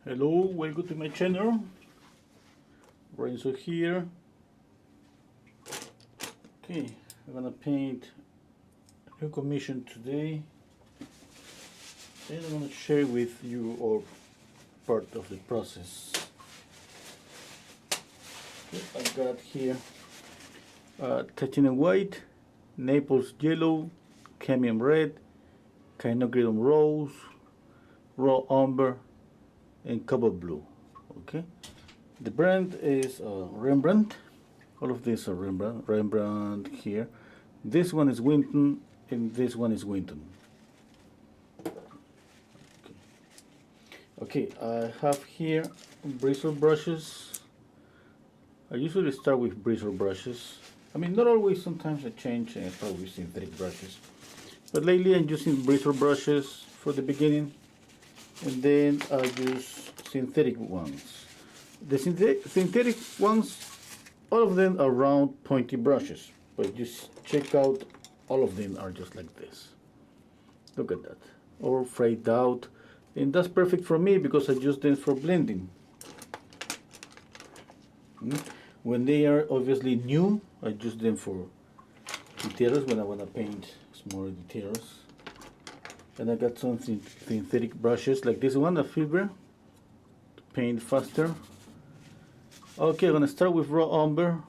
Hello, welcome to my channel. Renzo here. Okay, I'm gonna paint a new commission today, and I'm gonna share with you all part of the process. Okay, I've got here titanium white, Naples yellow, cadmium red, Kinogridum rose, raw umber, and cobalt blue. Okay, the brand is Rembrandt. All of these are Rembrandt here. This one is Winton, and this one is Winton. Okay, I have here bristle brushes. I usually start with bristle brushes. I mean, not always. Sometimes I change and I start with synthetic brushes. But lately I'm using bristle brushes for the beginning, and then I use synthetic ones. The synthetic ones, all of them are round pointy brushes, but just check out, all of them are just like this. Look at that, all frayed out, and that's perfect for me because I use them for blending. When they are obviously new, I use them for details when I want to paint smaller details. And I got some synthetic brushes like this one, a Filbert, to paint faster. Okay, I'm gonna start with raw umber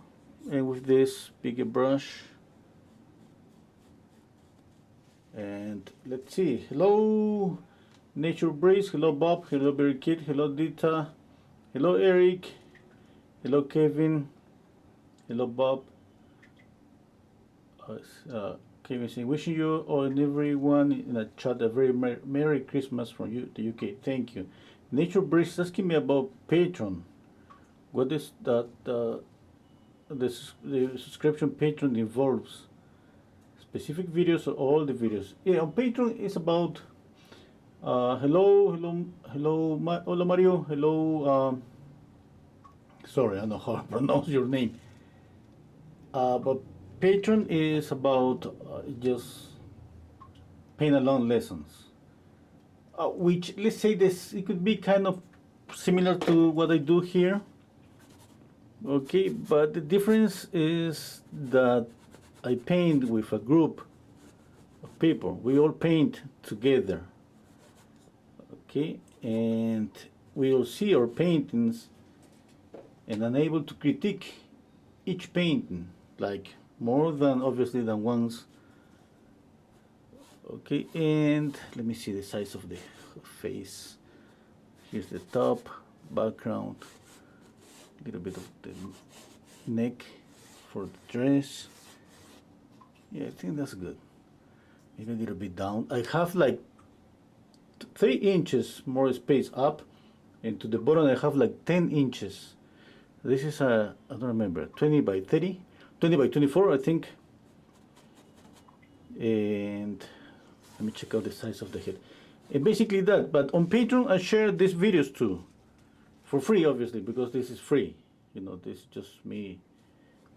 and with this bigger brush. And let's see. Hello, Nature Breeze. Hello, Bob. Hello, Berry Kid. Hello, Dita. Hello, Eric. Hello, Kevin. Hello, Bob. Kevin saying, wishing you all and everyone in the chat a very Merry Christmas from the UK. Thank you. Nature Breeze is asking me about Patreon. What is that? The subscription Patreon involves specific videos or all the videos? Yeah, on Patreon it's about hola Mario. Hello. Sorry, I don't know how to pronounce your name. But Patreon is about just paint along lessons, which, let's say this, it could be kind of similar to what I do here. Okay, but the difference is that I paint with a group of people. We all paint together. Okay, and we all see our paintings and are able to critique each painting, like more than obviously than once. Okay, and let me see the size of the face. Here's the top, background, a little bit of the neck for the dress. Yeah, I think that's good. Maybe a little bit down. I have like 3 inches more space up, and to the bottom I have like 10 inches. This is a, I don't remember, 20 by 30, 20 by 24 I think. And let me check out the size of the head. And basically that, but on Patreon I share these videos too. For free obviously, because this is free. You know, this is just me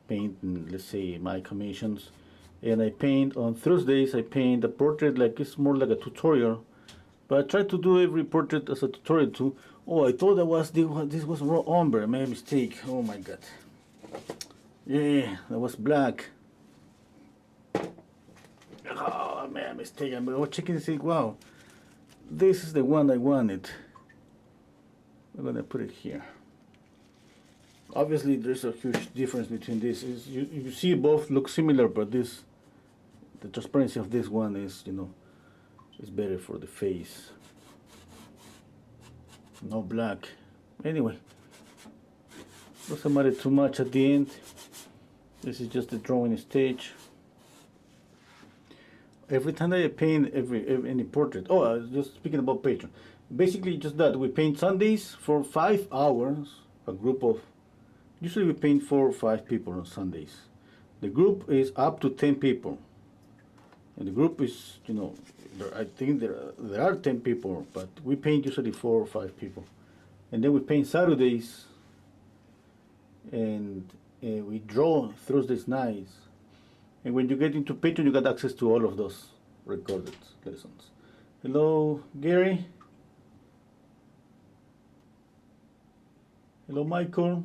painting, let's say, my commissions. And I paint on Thursdays, I paint a portrait, like it's more like a tutorial. But I try to do every portrait as a tutorial too. Oh, I thought that was this was raw umber. I made a mistake. Oh my god. Yeah, that was black. Oh, I made a mistake. I was checking and saying, wow, this is the one I wanted. I'm gonna put it here. Obviously, there's a huge difference between this. You see both look similar, but this, the transparency of this one is, you know, is better for the face. No black. Anyway, doesn't matter too much at the end. This is just the drawing stage. Every time I paint any portrait. Oh, I was just speaking about Patreon. Basically, just that we paint Sundays for 5 hours. A group of, usually we paint 4 or 5 people on Sundays. The group is up to 10 people. And the group is, you know, I think there are 10 people, but we paint usually 4 or 5 people. And then we paint Saturdays, and we draw Thursdays nights. And when you get into Patreon, you got access to all of those recorded lessons. Hello, Gary. Hello, Michael.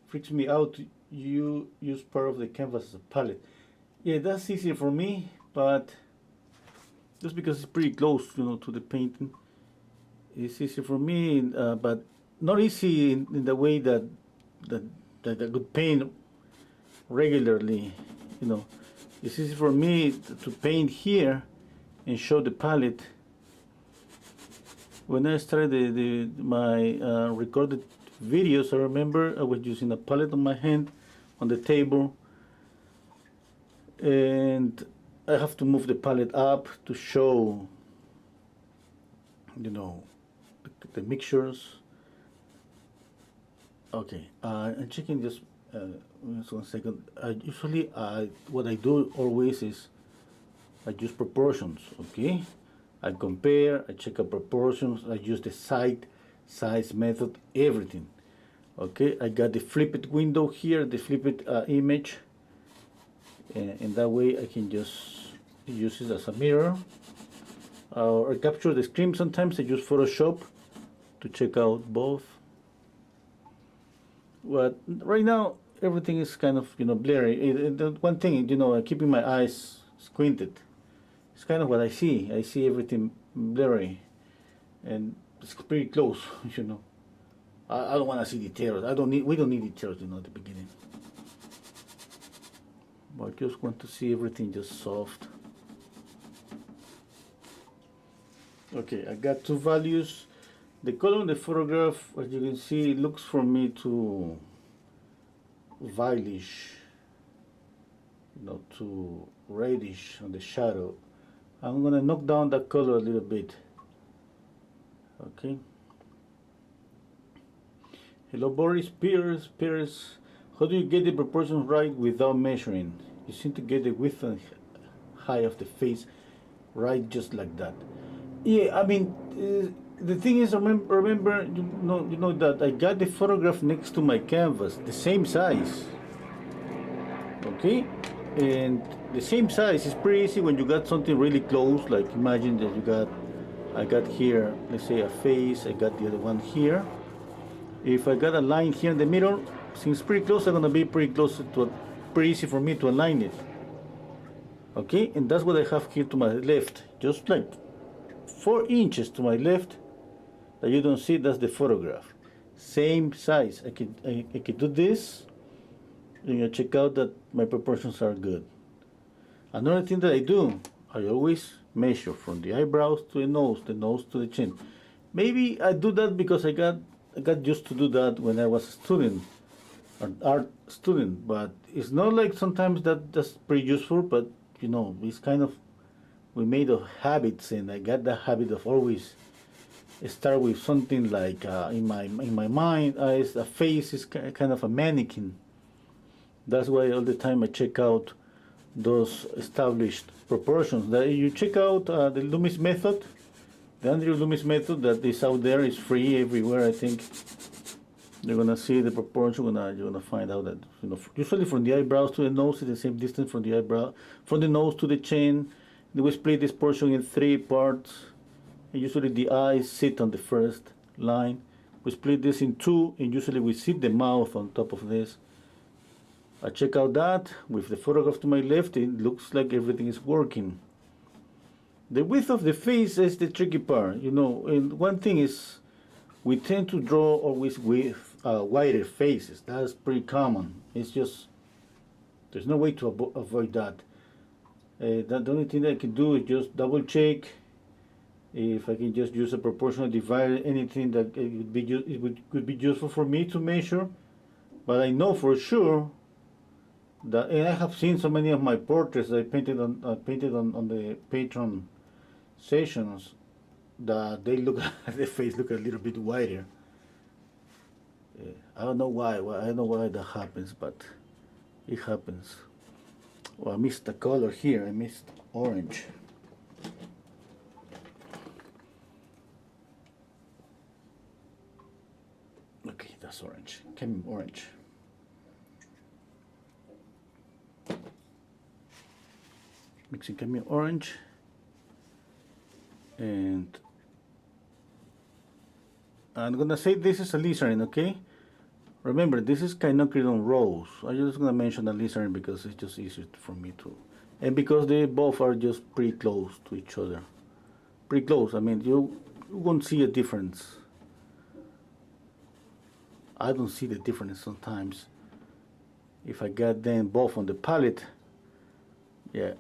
Freaks me out. You use part of the canvas as a palette. Yeah, that's easier for me, but just because it's pretty close, to the painting, it's easier for me. But not easy in the way that that I could paint regularly. You know, it's easy for me to paint here and show the palette. When I started my recorded videos, I remember I was using a palette on my hand on the table, and I have to move the palette up to show, the mixtures. Okay, I'm checking just one second. Usually, what I do always is I use proportions. Okay, I compare, I check out proportions, I use the size method, everything. Okay, I got the flipped window here, the flipped image, and that way I can just use it as a mirror. Or capture the screen. Sometimes I use Photoshop to check out both. But right now everything is kind of blurry. The one thing, keeping my eyes squinted. It's kind of what I see. I see everything blurry, and it's pretty close. I don't want to see details. We don't need details, at the beginning. But I just want to see everything just soft. Okay, I got two values. The color in the photograph, as you can see, looks for me too violish, too reddish on the shadow. I'm gonna knock down that color a little bit. Okay. Hello, Boris. Pierce. How do you get the proportions right without measuring? You seem to get the width and height of the face right just like that. Yeah, I mean, the thing is, remember, that I got the photograph next to my canvas, the same size. Okay, and the same size is pretty easy when you got something really close. Like imagine that I got here, let's say a face. I got the other one here. If I got a line here in the middle, since it's pretty close, I'm gonna be pretty close to pretty easy for me to align it. Okay, and that's what I have here to my left, just like 4 inches to my left that you don't see. That's the photograph, same size. I could do this, and check out that my proportions are good. Another thing that I do, I always measure from the eyebrows to the nose to the chin. Maybe I do that because I got used to do that when I was a student, an art student. But it's not like sometimes that's pretty useful. But it's kind of, we made of habits, and I got the habit of always start with something like in my mind, a face is kind of a mannequin. That's why all the time I check out those established proportions. That you check out the Loomis method, the Andrew Loomis method that is out there, is free everywhere. I think you're gonna see the proportion. You're gonna find out that usually from the eyebrows to the nose is the same distance from the eyebrow, from the nose to the chin. We split this portion in 3 parts. And usually the eyes sit on the first line. We split this in 2, and usually we sit the mouth on top of this. I check out that with the photograph to my left. It looks like everything is working. The width of the face is the tricky part, and one thing is we tend to draw always with wider faces. That's pretty common. It's just, there's no way to avoid that. The only thing that I can do is just double check if I can just use a proportional divider, anything that could be useful for me to measure. But I know for sure that, and I have seen so many of my portraits I painted on the Patreon sessions, that they look the face look a little bit wider. I don't know why. I don't know why that happens, but it happens. Oh, I missed the color here. I missed orange. Okay, that's orange. Came orange. Mixing cadmium orange and I'm gonna say this is a alizarin, okay? Remember, this is Kinocridon rose. I'm just gonna mention alizarin because it's just easier for me to, and because they both are just pretty close to each other. Pretty close. I mean, you won't see a difference. I don't see the difference sometimes. If I got them both on the palette, yeah.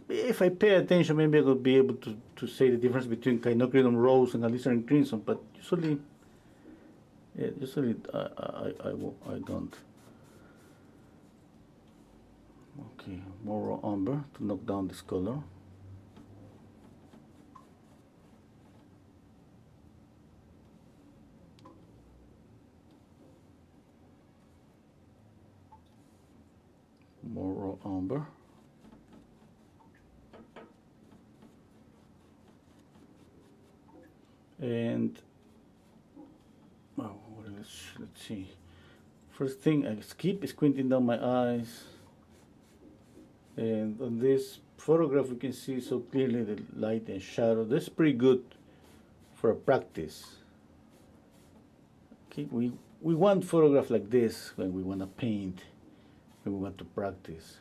If I pay attention, maybe I could be able to say the difference between Kinocridon rose and alizarin crimson, but usually, yeah, usually I don't. Okay, more raw umber to knock down this color. More raw umber. And oh, let's see. First thing, I keep squinting down my eyes. And on this photograph, we can see so clearly the light and shadow. That's pretty good for a practice. Okay, we want photograph like this when we want to paint, when we want to practice.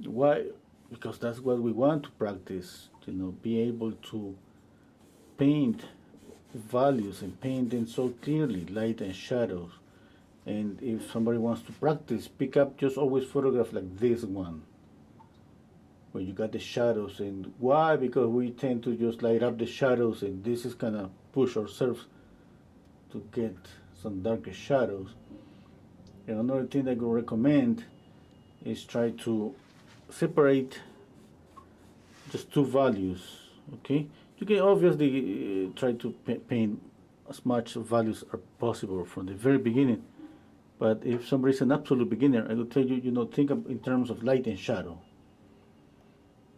Why? Because that's what we want to practice. You know, be able to paint values and paint them so clearly, light and shadows. And if somebody wants to practice, pick up just always photograph like this one, where you got the shadows. And why? Because we tend to just light up the shadows, and this is kind of push ourselves to get some darker shadows. And another thing I would recommend is try to separate just two values. Okay, you can obviously try to paint as much values as possible from the very beginning. But if somebody's an absolute beginner, I will tell you, you know, think in terms of light and shadow.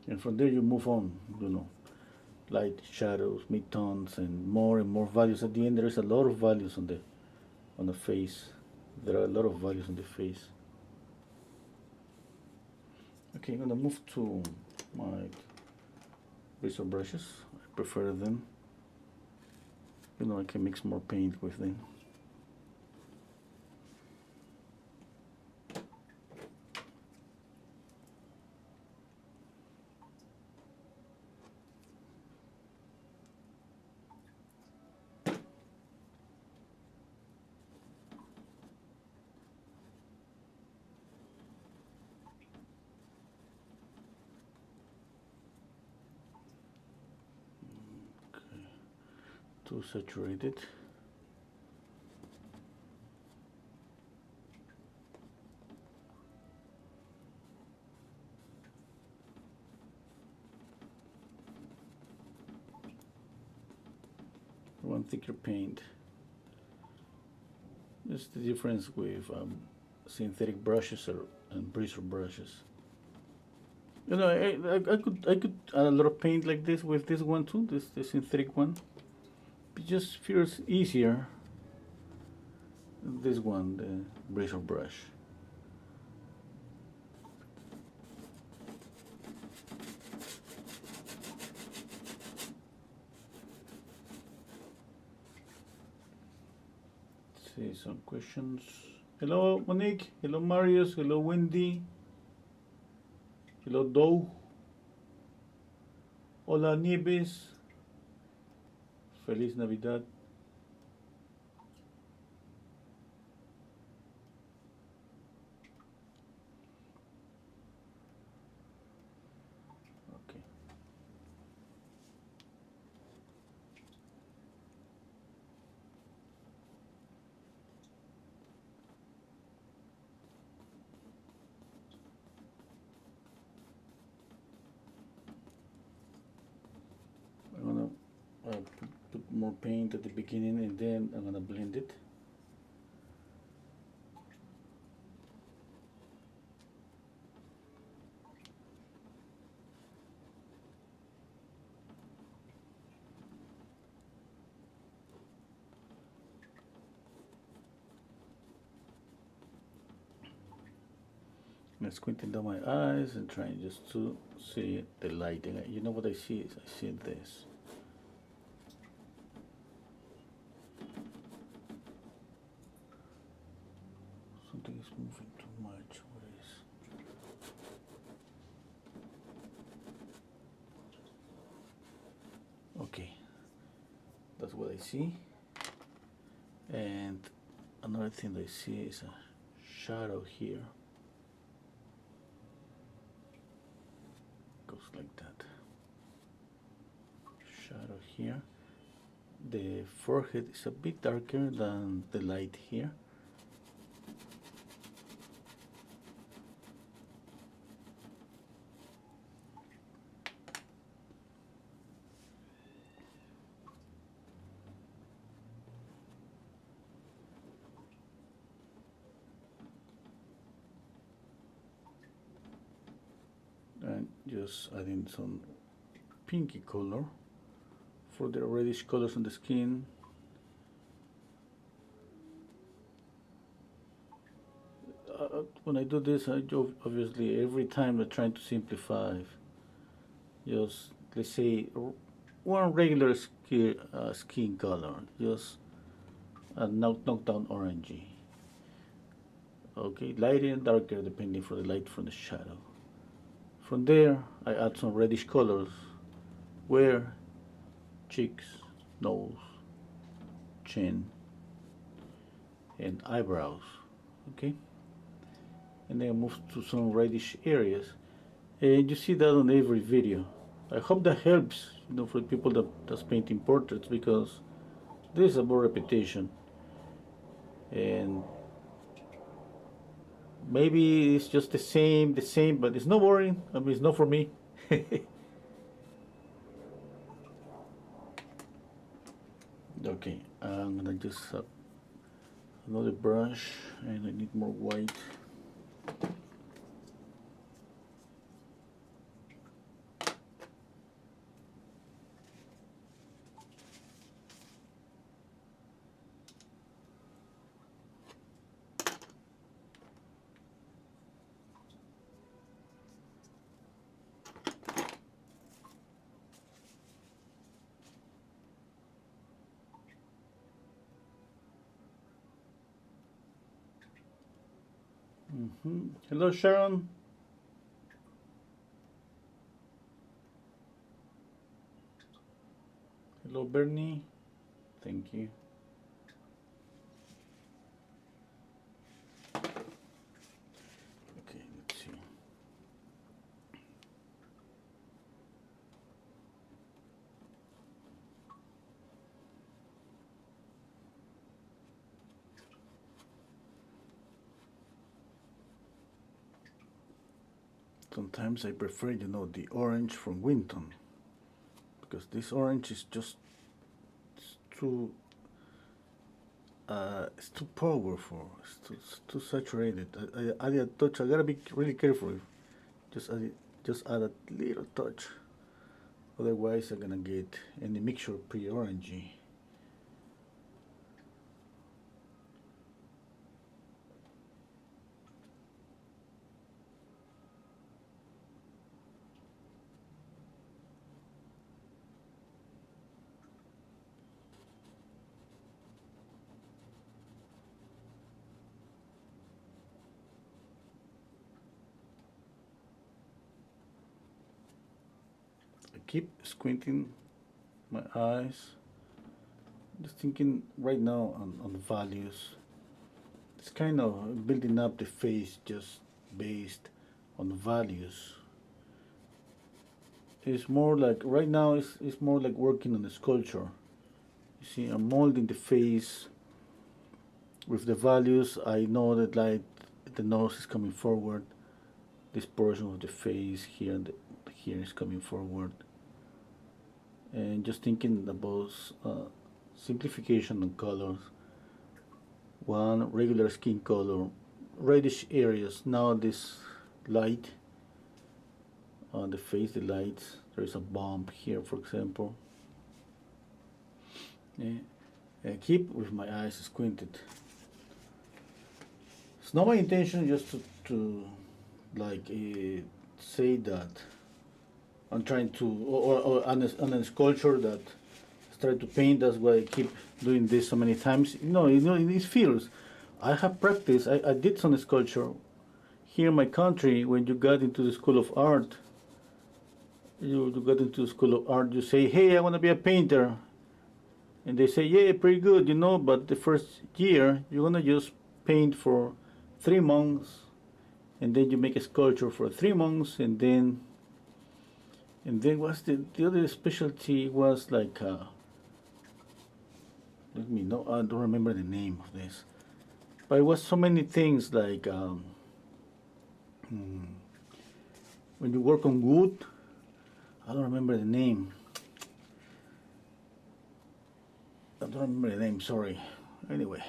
And from there you move on, you know, light, shadows, midtones, and more values. At the end, there is a lot of values on the face. There are a lot of values on the face. Okay, I'm gonna move to my razor brushes. I prefer them. You know, I can mix more paint with them. Too saturated. One thicker paint. That's the difference with synthetic brushes and bristle brushes. You know, I could add a lot of paint like this with this one too. This synthetic one. It just feels easier. This one, the bristle brush. Let's see some questions. Hello Monique. Hello Marius. Hello Wendy. Hello Doe. Hola Nieves. Feliz Navidad. Okay. I'm gonna put more paint at the beginning and then I'm gonna blend it. I'm squinting down my eyes and trying just to see the light. And you know what I see is I see this. moving too much. What is? Okay, that's what I see. And another thing I see is a shadow here. Goes like that. Shadow here. The forehead is a bit darker than the light here. And just adding some pinky color for the reddish colors on the skin. When I do this, I obviously every time I'm trying to simplify. Just let's say one regular skin color, just a knockdown orangey. Okay, lighter and darker depending for the light from the shadow. From there, I add some reddish colors where cheeks, nose, chin, and eyebrows. Okay, and then I move to some reddish areas, and you see that on every video. I hope that helps, for people that's painting portraits, because this is about repetition, and maybe it's just the same, but it's not boring. I mean, it's not for me. Okay, I'm gonna just another brush, and I need more white. Hello, Sharon. Hello, Bernie. Thank you. Okay, let's see. Sometimes I prefer, the orange from Winton, because this orange is just it's too powerful. It's too saturated. I add a touch. I gotta be really careful. Just add a little touch. Otherwise, I'm gonna get any mixture pretty orangey. I keep squinting my eyes, just thinking right now on values. It's kind of building up the face just based on values. It's more like, right now, it's more like working on the sculpture. You see, I'm molding the face with the values. I know that, like, the nose is coming forward, this portion of the face here and here is coming forward, and just thinking about simplification on colors. One regular skin color, reddish areas. Now this light on the face, the lights, there is a bump here, for example. Yeah. I keep with my eyes squinted. It's not my intention just to like say that I'm trying to, or on a sculpture that I try to paint. That's why I keep doing this so many times. No, it feels. I have practiced. I did some sculpture here in my country. When you got into the school of art, you got into the school of art. You say, "Hey, I want to be a painter," and they say, "Yeah, pretty good, you know." But the first year, you're gonna just paint for 3 months, and then you make a sculpture for 3 months, and then what's the other specialty was like let me know, I don't remember the name of this, but it was so many things like hmm, when you work on wood, I don't remember the name. I don't remember the name. Sorry. Anyway,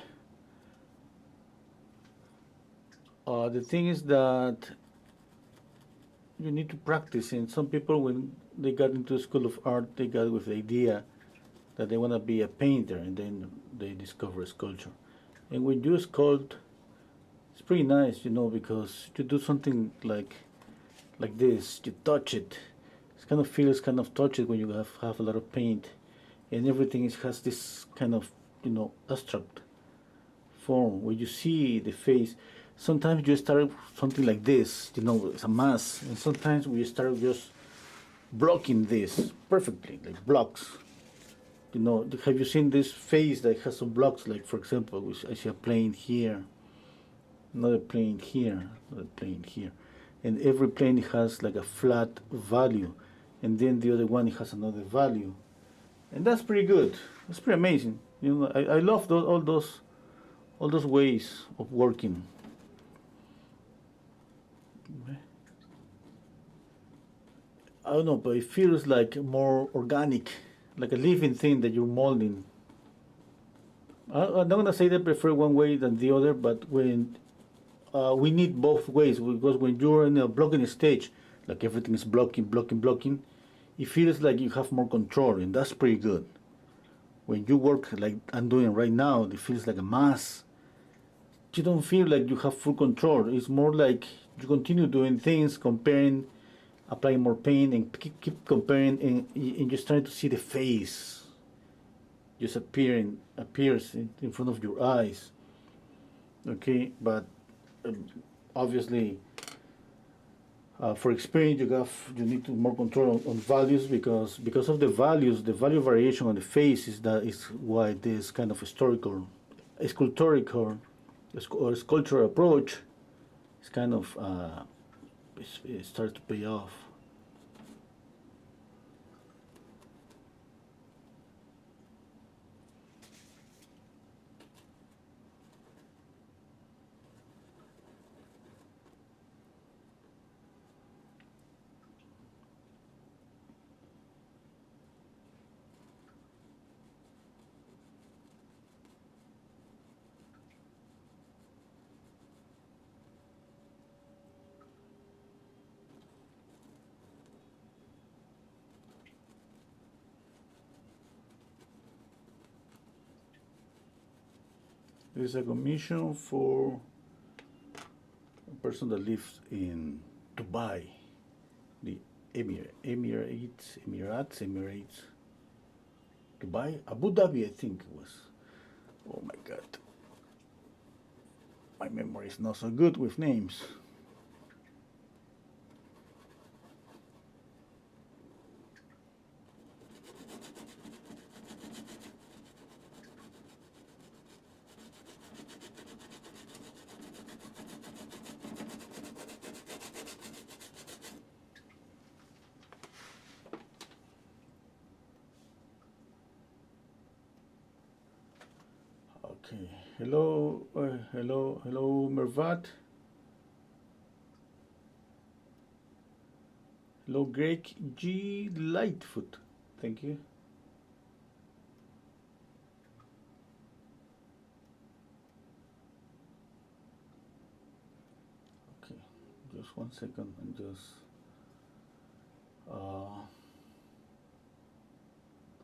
the thing is that you need to practice, and some people, when they got into the school of art, they got with the idea that they want to be a painter, and then they discover sculpture. And when you sculpt, it's pretty nice, you know, because you do something like this, you touch it. It kind of feels kind of touched when you have a lot of paint, and everything has this kind of, abstract form where you see the face. Sometimes you start something like this, it's a mass, and sometimes we start just blocking this perfectly, like blocks. Have you seen this face that has some blocks? Like, for example, I see a plane here, another plane here, another plane here, and every plane has like a flat value, and then the other one has another value, and that's pretty good. That's pretty amazing. I love all those ways of working. I don't know, but it feels like more organic, like a living thing that you're molding. I'm not gonna say that I prefer one way than the other, but when we need both ways, because when you're in a blocking stage, like everything is blocking, blocking, blocking, it feels like you have more control, and that's pretty good. When you work like I'm doing right now, it feels like a mass. You don't feel like you have full control. It's more like you continue doing things, comparing, applying more paint, and keep comparing, and just trying to see the face just appears in front of your eyes. Okay, but um, obviously, for experience, you need to more control on values, because of the values, the value variation on the face is why this kind of historical, sculptorical, or sculptural approach is kind of it starts to pay off. There's a commission for a person that lives in Dubai, the Emirates, Dubai, Abu Dhabi, I think it was. Oh my God, my memory is not so good with names. Okay, hello, Mervat. Hello, Greg G. Lightfoot. Thank you. Okay, just 1 second and just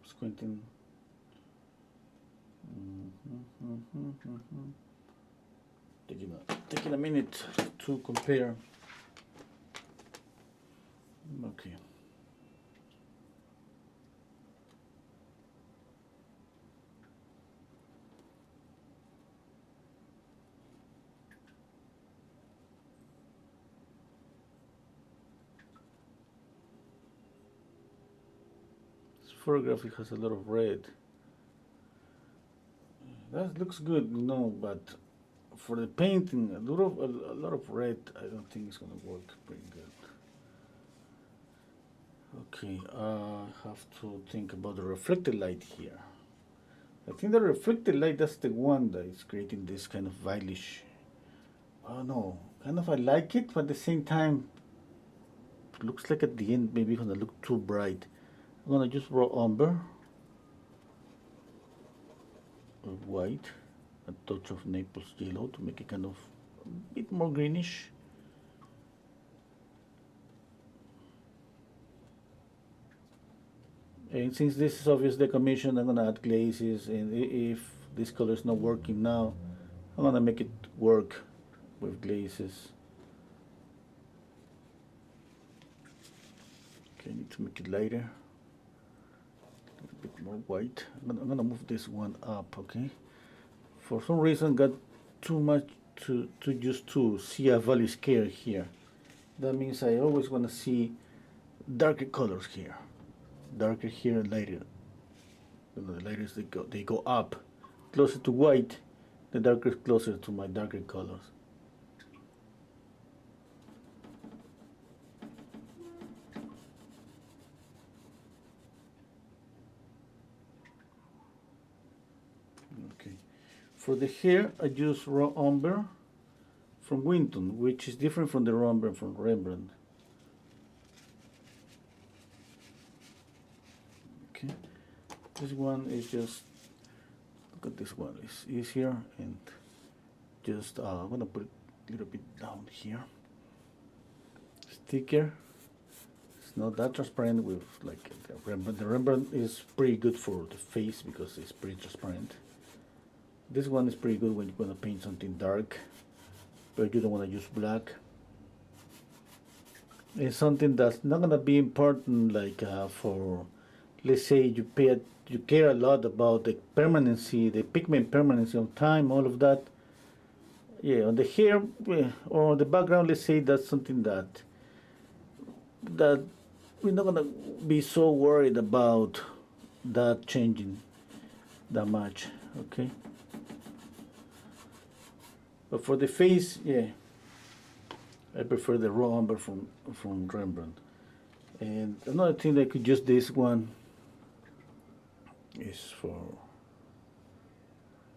squinting. Taking a minute to compare. Okay. photograph it has a lot of red. That looks good, you know, but for the painting, a lot of red, I don't think it's gonna work pretty good. Okay, I have to think about the reflected light here. I think the reflected light, that's the one that is creating this kind of violish. Oh no, kind of I like it, but at the same time, it looks like at the end maybe gonna look too bright. I'm gonna just raw umber with white, a touch of Naples yellow to make it kind of a bit more greenish. And since this is obviously a commission, I'm gonna add glazes, and if this color is not working now, I'm gonna make it work with glazes. Okay, I need to make it lighter, a little bit more white. I'm gonna move this one up, okay? For some reason, got too much to just to see a value scale here. That means I always want to see darker colors here, darker here and lighter. The lighter they go up, closer to white. The darker closer to my darker colors. Okay. For the hair, I use raw umber from Winton, which is different from the raw umber from Rembrandt. Okay. This one is just, look at this one, it's easier, and just I'm gonna put it a little bit down here. It's thicker. It's not that transparent with like the Rembrandt. The Rembrandt is pretty good for the face because it's pretty transparent. This one is pretty good when you're gonna paint something dark, but you don't want to use black. It's something that's not gonna be important, like for, let's say you care a lot about the permanency, the pigment permanency of time, all of that. Yeah, on the hair or the background, let's say that's something that we're not gonna be so worried about that changing that much. Okay. But for the face, yeah, I prefer the raw umber from Rembrandt. And another thing I could use this one is for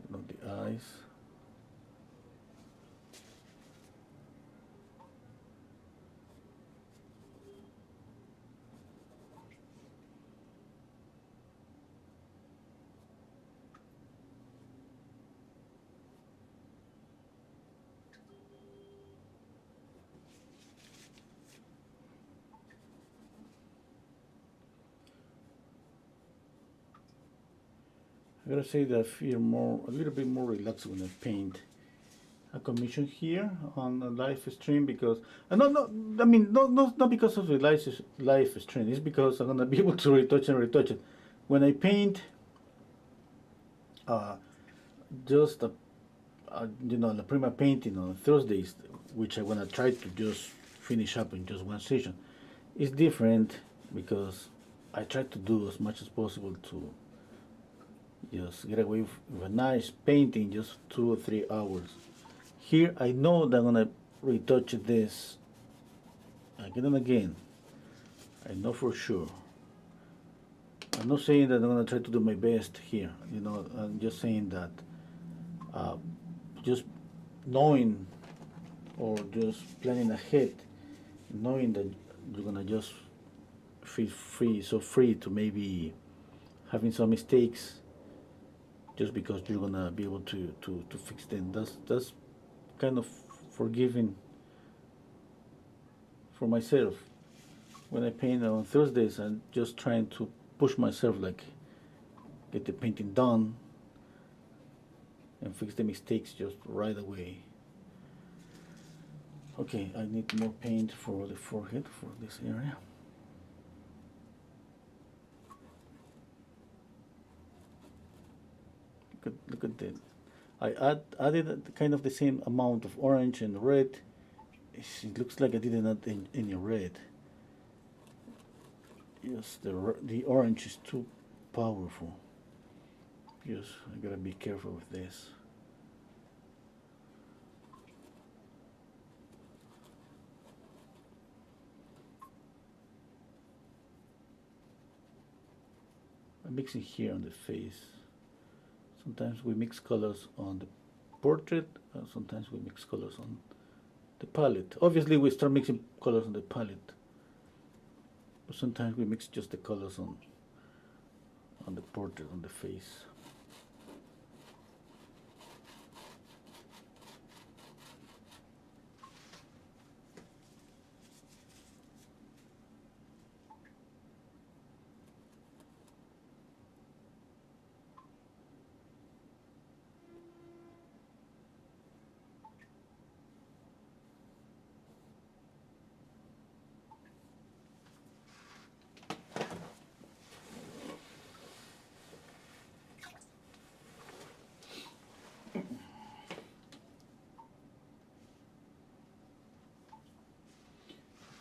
the eyes. I gotta say that I feel a little bit more relaxed when I paint a commission here on a live stream, because I mean not because of the live stream. It's because I'm gonna be able to retouch it. When I paint, just the prima painting on Thursdays, which I wanna try to just finish up in just one session, it's different because I try to do as much as possible to just get away with a nice painting, just 2 or 3 hours. Here I know that I'm gonna retouch this again and again. I know for sure. I'm not saying that I'm gonna try to do my best here. I'm just saying that just knowing or just planning ahead, knowing that you're gonna just feel free to maybe having some mistakes, just because you're gonna be able to fix them. That's kind of forgiving for myself. When I paint on Thursdays, I'm just trying to push myself, like get the painting done and fix the mistakes just right away. Okay, I need more paint for the forehead, for this area. Look at that. I added kind of the same amount of orange and red. It looks like I didn't add any red. Yes, the orange is too powerful. Yes, I gotta be careful with this. I'm mixing here on the face. Sometimes we mix colors on the portrait, sometimes we mix colors on the palette. Obviously we start mixing colors on the palette, but sometimes we mix just the colors on the portrait, on the face.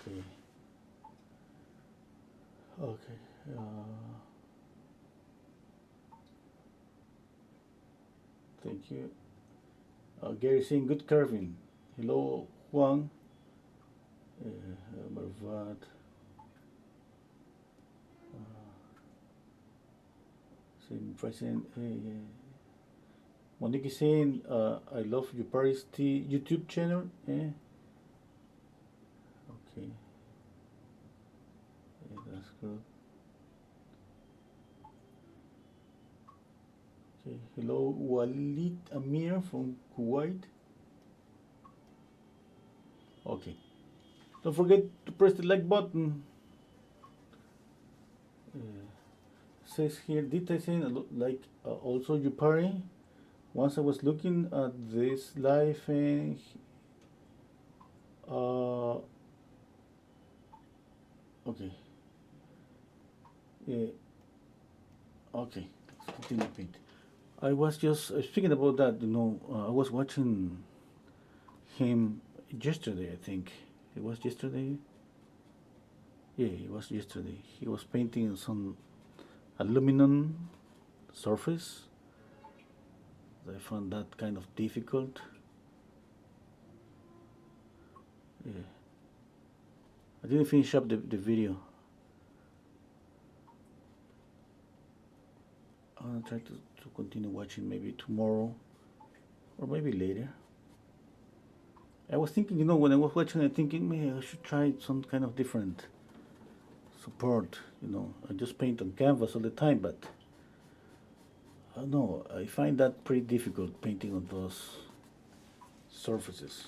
Okay. Okay. Thank you. Gary saying good carving. Hello, Juan. Marvat. Saying present. Monique is saying, I love your Paris Tea YouTube channel. Okay. That's good. Okay. Hello, Walid Amir from Kuwait. Okay. Don't forget to press the like button. Says here, did I say like also you party? Once I was looking at this live and okay. Okay, let's continue paint. I was just speaking about that. I was watching him yesterday. I think it was yesterday. Yeah, it was yesterday. He was painting some aluminum surface. I found that kind of difficult. Yeah. I didn't finish up the video. I'm gonna try to continue watching maybe tomorrow or maybe later. I was thinking, when I was watching, I thinking, maybe I should try some kind of different support. I just paint on canvas all the time, but I don't know. I find that pretty difficult painting on those surfaces.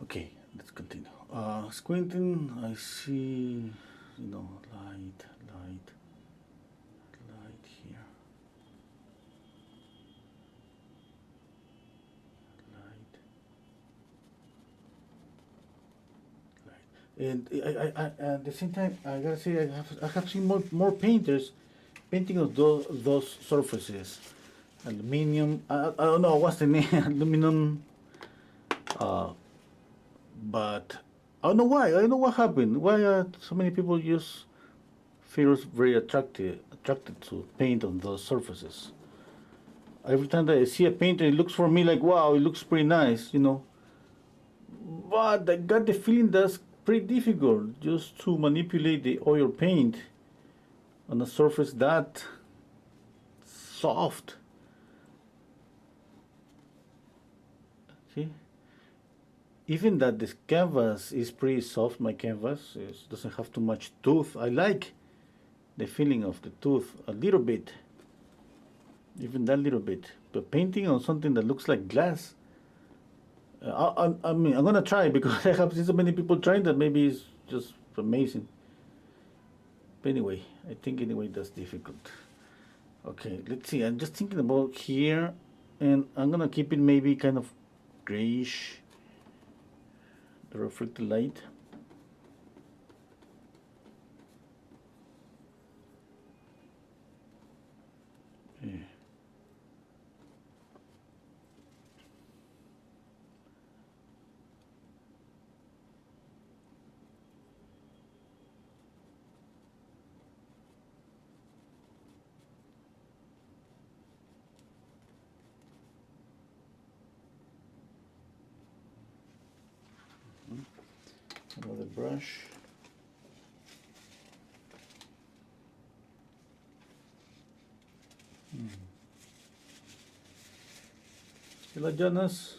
Okay, let's continue. Squinting, I see, light here. And I at the same time, I gotta say, I have seen more painters painting of those surfaces, aluminium. I don't know what's the name, aluminum. But I don't know why. I don't know what happened. Why so many people just feel very attracted to paint on those surfaces. Every time that I see a painter, it looks for me like, wow, it looks pretty nice, But I got the feeling that's pretty difficult just to manipulate the oil paint on a surface that soft. Okay. Even that this canvas is pretty soft, my canvas doesn't have too much tooth. I like the feeling of the tooth a little bit, even that little bit. But painting on something that looks like glass, I mean, I'm gonna try because I have seen so many people trying that. Maybe it's just amazing. But anyway, I think that's difficult. Okay, let's see. I'm just thinking about here, and I'm gonna keep it maybe kind of grayish, the reflected light. brush. Sila Jonas.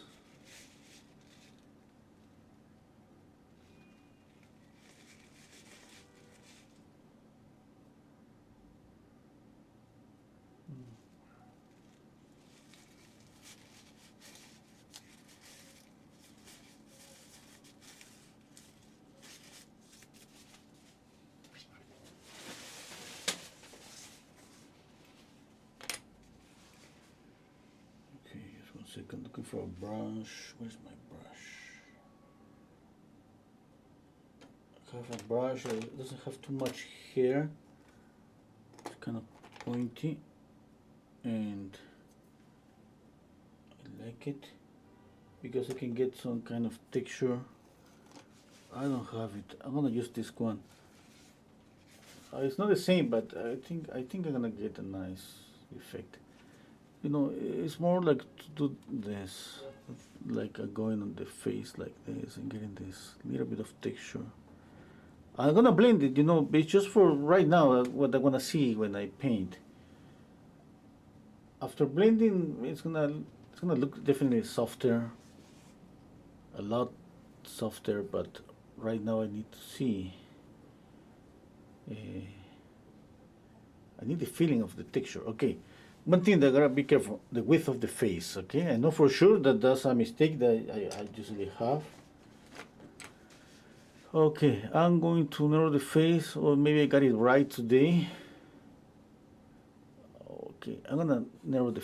Okay, just 1 second, looking for a brush. Where's my brush? I have a brush, it doesn't have too much hair. It's kind of pointy and I like it because I can get some kind of texture. I don't have it. I'm gonna use this one. It's not the same, but I think I'm gonna get a nice effect. You know, it's more like to do this, like going on the face like this and getting this little bit of texture. I'm gonna blend it, you know, it's just for right now what I wanna see when I paint. After blending, it's gonna look definitely softer, a lot softer. But right now I need to see. I need the feeling of the texture. Okay, one thing that I gotta be careful: the width of the face. Okay, I know for sure that that's a mistake that I usually have. Okay, I'm going to narrow the face, or maybe I got it right today. Okay, I'm gonna narrow the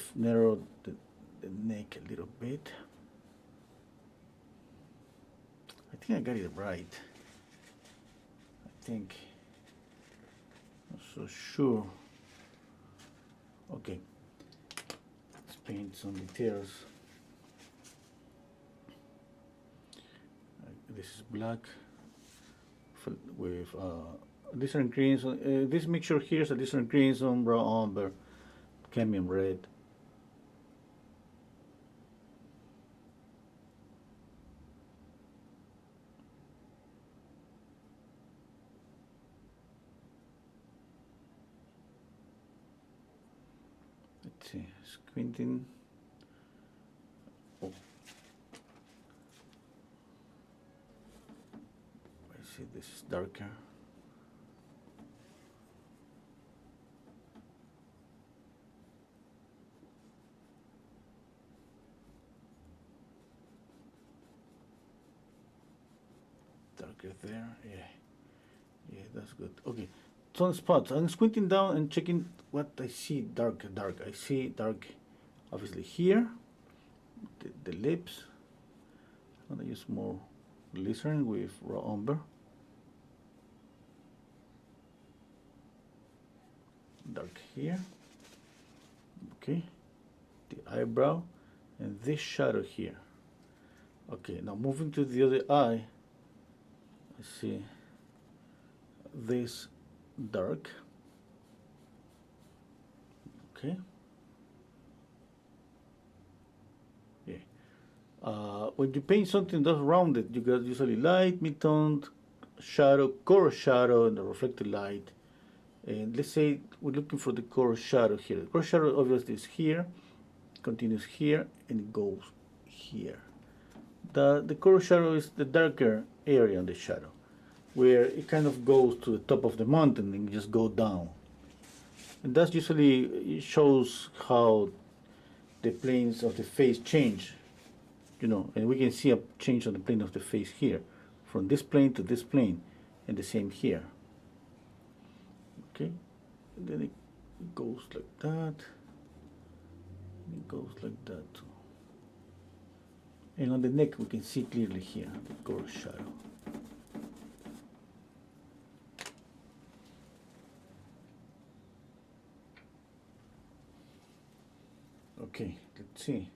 neck a little bit. I think I got it right. I think. Not so sure. Okay, let's paint some details. This is black with different greens. This mixture here is a different greens, umber, umber, cadmium red. Let's see, squinting. Oh. I see this is darker. Darker there, yeah, that's good. Okay, some spots. I'm squinting down and checking what I see. Dark. I see dark, obviously here. The lips. I'm gonna use more glycerin with raw umber. Dark here. Okay, the eyebrow and this shadow here. Okay, now moving to the other eye. I see this dark. Okay. Yeah. When you paint something that's rounded, you got usually light, mid-toned, shadow, core shadow, and the reflected light. And let's say we're looking for the core shadow here. The core shadow obviously is here, continues here, and it goes here. The core shadow is the darker area on the shadow, where it kind of goes to the top of the mountain and just go down. And that's usually, it shows how the planes of the face change, you know, and we can see a change on the plane of the face here, from this plane to this plane, and the same here. Okay, and then it goes like that, it goes like that too. And on the neck we can see clearly here the core shadow. Okay, let's see.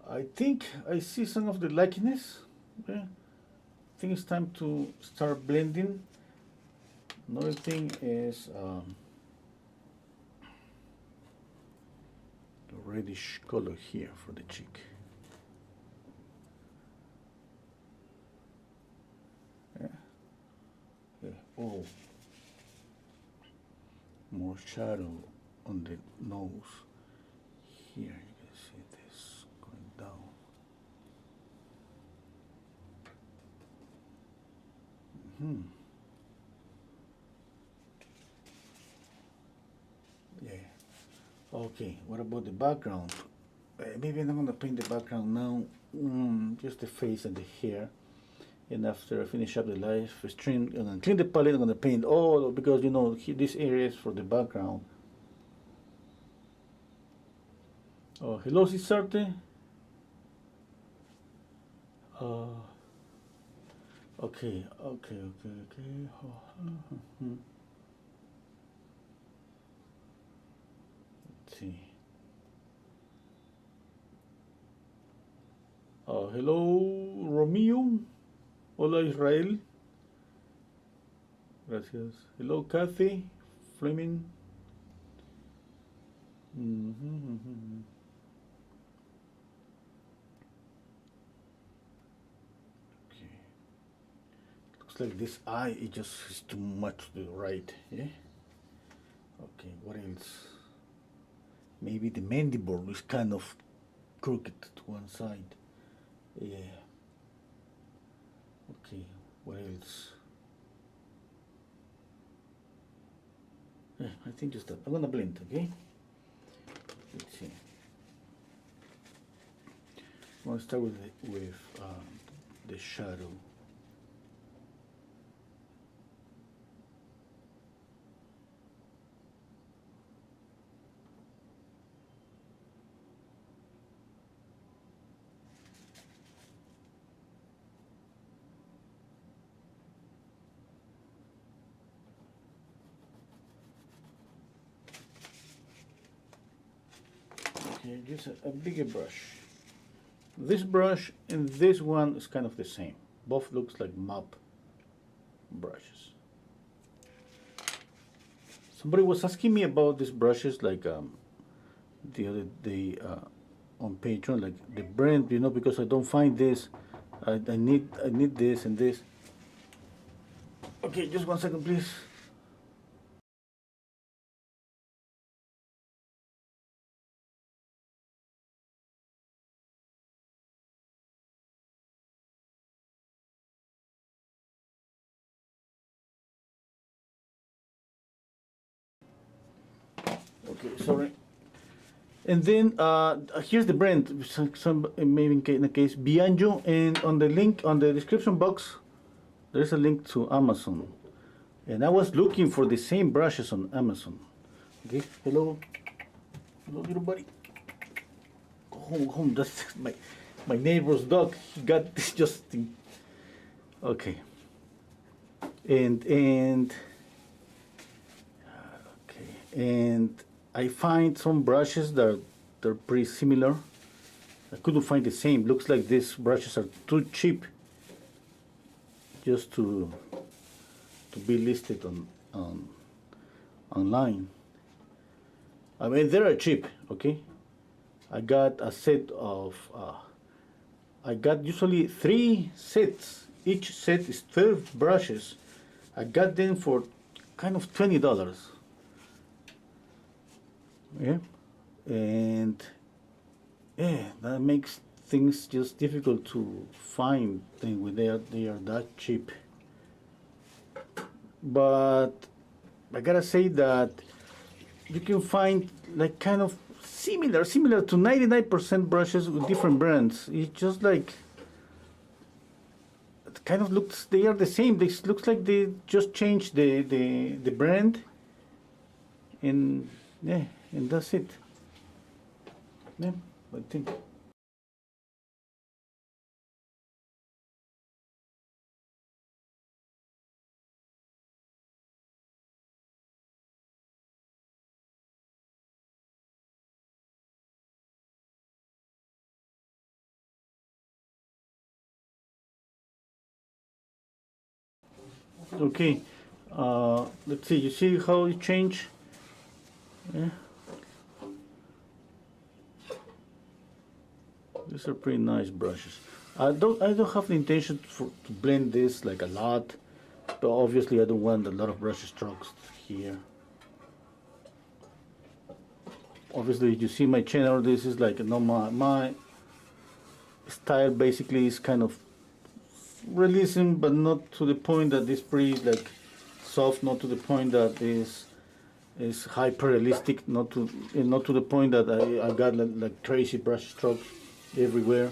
I think I see some of the likeness. Okay. I think it's time to start blending. Another thing is the reddish color here for the cheek. Yeah. Oh, more shadow on the nose. Here you can see this going down. Hmm. Yeah. Okay, what about the background? Maybe I'm not gonna paint the background now. Just the face and the hair. And after I finish up the live stream, I'm gonna clean the palette. I'm gonna paint all, because you know this area is for the background. Oh, hello, Cisarte. Uh, okay. Oh, let's see. Hello, Romeo. Hola, Israel. Gracias. Hello, Kathy. Fleming. Okay. Looks like this eye is just is too much to the right. Yeah. Okay. What else? Maybe the mandible is kind of crooked to one side. Yeah. Okay. What else? Yeah, I think just that. I'm gonna blend. Okay. Let's see. I'm gonna start with the shadow. Okay, just a bigger brush. This brush and this one is kind of the same. Both looks like mop brushes. Somebody was asking me about these brushes, like the other day on Patreon, like the brand, you know, because I don't find this. I need this and this. Okay, just 1 second, please. Okay, sorry. And then here's the brand. Some maybe in the case Bianjo, and on the link on the description box, there's a link to Amazon. And I was looking for the same brushes on Amazon. Okay, hello, hello, little buddy. Go home, go home. That's my neighbor's dog. He got this just thing. Okay. And okay, and I find some brushes that they're pretty similar. I couldn't find the same. Looks like these brushes are too cheap just to be listed on online. I mean, they are cheap. Okay, I got a set of. I got usually 3 sets. Each set is 12 brushes. I got them for kind of $20. Yeah, and yeah, that makes things just difficult to find when they are that cheap. But I gotta say that you can find like kind of similar to 99% brushes with different brands. It's just like it kind of looks, they are the same. This looks like they just changed the brand, and yeah, and that's it. Yeah, I think. Okay, let's see. You see how it changed? Yeah. These are pretty nice brushes. I don't have the intention to blend this like a lot. But obviously I don't want a lot of brush strokes here. Obviously you see my channel, this is like no, my style basically is kind of realism, but not to the point that is pretty like soft, not to the point that is hyper realistic, not to the point that I got like crazy brush strokes everywhere.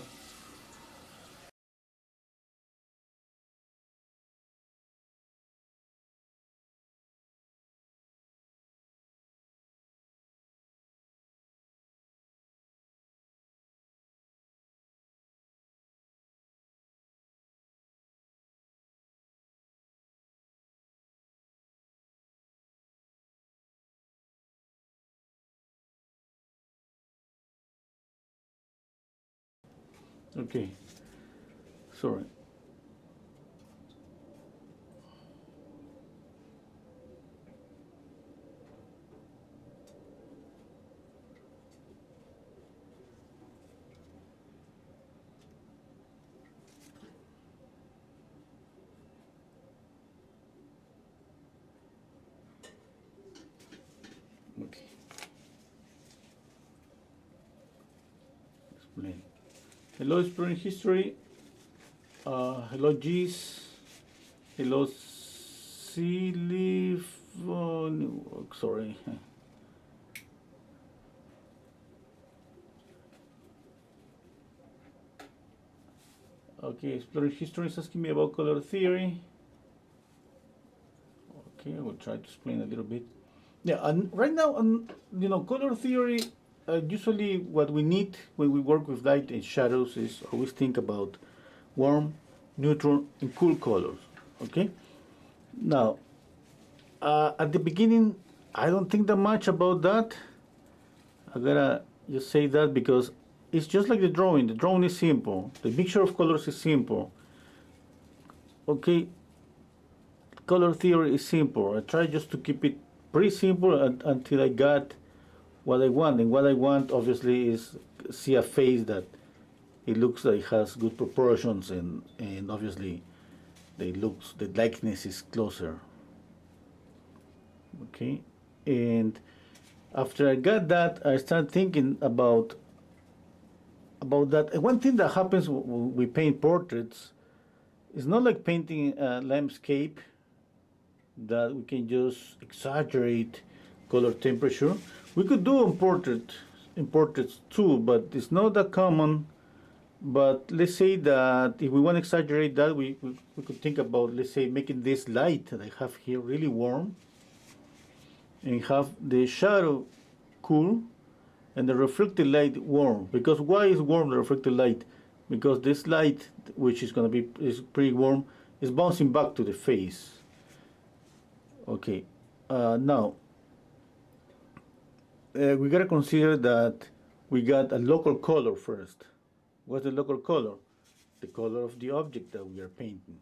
Okay, sorry. Okay, explain. Hello, exploring history. Hello, G's. Hello, Silly. Sorry. Okay, exploring history is asking me about color theory. Okay, I will try to explain a little bit. Yeah, and right now, color theory. Usually, what we need when we work with light and shadows is always think about warm, neutral, and cool colors. Okay. Now, at the beginning, I don't think that much about that. I gotta just say that because it's just like the drawing. The drawing is simple. The mixture of colors is simple. Okay, color theory is simple. I try just to keep it pretty simple until I got what I want. And what I want, obviously, is see a face that it looks like it has good proportions, and obviously, the likeness is closer. Okay, and after I got that, I started thinking about that. And one thing that happens when we paint portraits is not like painting a landscape that we can just exaggerate color temperature. We could do in portraits too, but it's not that common. But let's say that if we want to exaggerate that, we could think about, let's say, making this light that I have here really warm and have the shadow cool and the reflected light warm. Because why is warm the reflected light? Because this light, which is going to be is pretty warm, is bouncing back to the face. Okay, now we gotta consider that we got a local color first. What's the local color? The color of the object that we are painting.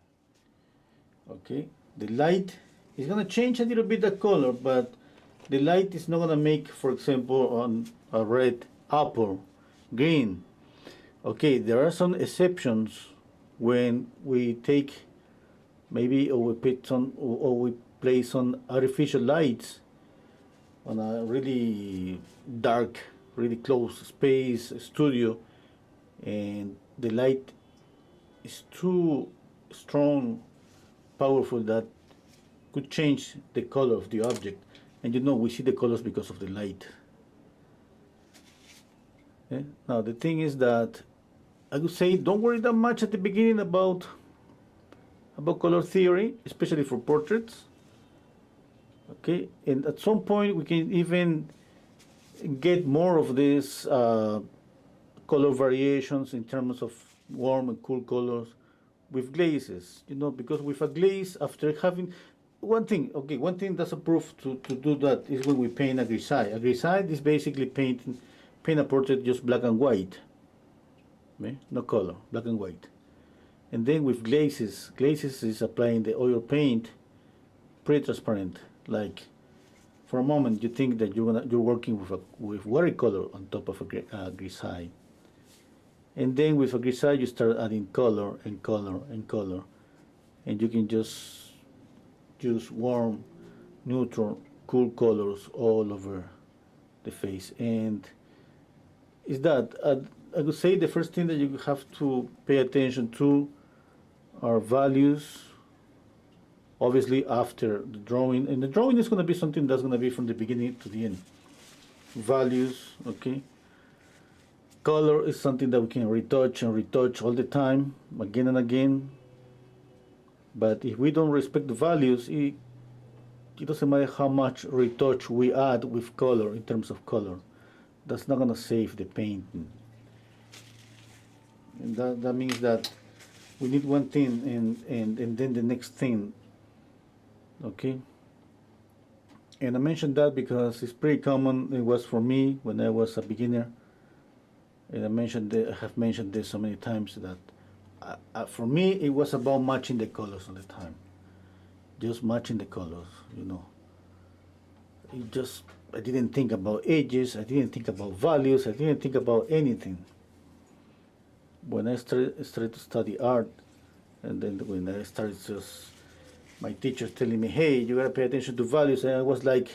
Okay, the light is gonna change a little bit the color, but the light is not gonna make, for example, on a red apple green. Okay, there are some exceptions when we take maybe or we put some or we place on artificial lights on a really dark, really close space studio, and the light is too strong, powerful that could change the color of the object. And we see the colors because of the light. Okay? Now the thing is that I would say don't worry that much at the beginning about color theory, especially for portraits. Okay, and at some point we can even get more of these color variations in terms of warm and cool colors with glazes. Because with a glaze, after having one thing that's approved to do that is when we paint a grisaille. A grisaille is basically paint a portrait just black and white, okay? No color, black and white. And then with glazes is applying the oil paint, pretty transparent. Like for a moment you think that you're working with watercolor on top of a grisaille, and then with a grisaille you start adding color and color and color, and you can just just warm, neutral, cool colors all over the face. And is that I would say the first thing that you have to pay attention to are values. Obviously, after the drawing, and the drawing is going to be something that's going to be from the beginning to the end. Values, okay. Color is something that we can retouch and retouch all the time, again and again. But if we don't respect the values, it doesn't matter how much retouch we add with color in terms of color. That's not going to save the painting. And that means that we need one thing and then the next thing. Okay? And I mentioned that because it's pretty common. It was for me when I was a beginner. And I have mentioned this so many times that for me it was about matching the colors all the time. Just matching the colors, you know. I didn't think about edges, I didn't think about values, I didn't think about anything. When I started to study art, and then when I started just my teacher telling me, hey, you gotta pay attention to values, and I was like,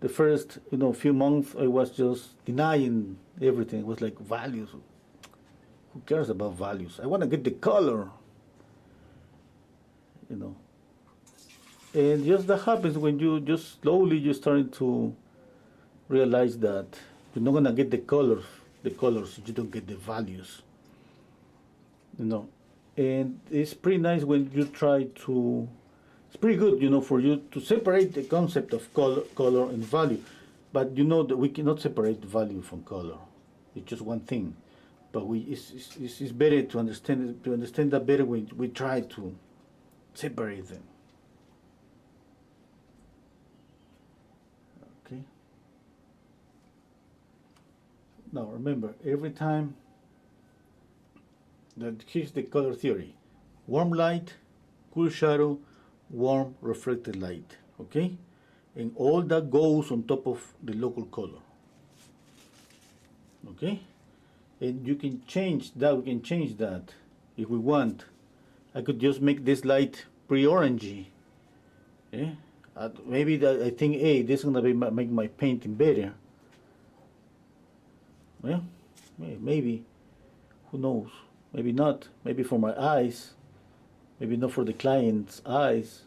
the first few months I was just denying everything. It was like, values, who cares about values? I want to get the color, and just that happens when you just slowly you're starting to realize that you're not gonna get the colors if you don't get the values, and it's pretty nice when you try to. It's pretty good, for you to separate the concept of color and value, but you know that we cannot separate value from color. It's just one thing. But it's better to understand that better when we try to separate them. Okay. Now remember, every time that here's the color theory: warm light, cool shadow, warm reflected light. Okay, and all that goes on top of the local color. Okay, and you can change that. We can change that if we want. I could just make this light pretty orangey. Yeah, maybe that I think, hey, this is gonna make my painting better. Yeah, maybe. Who knows? Maybe not. Maybe for my eyes. Maybe not for the client's eyes.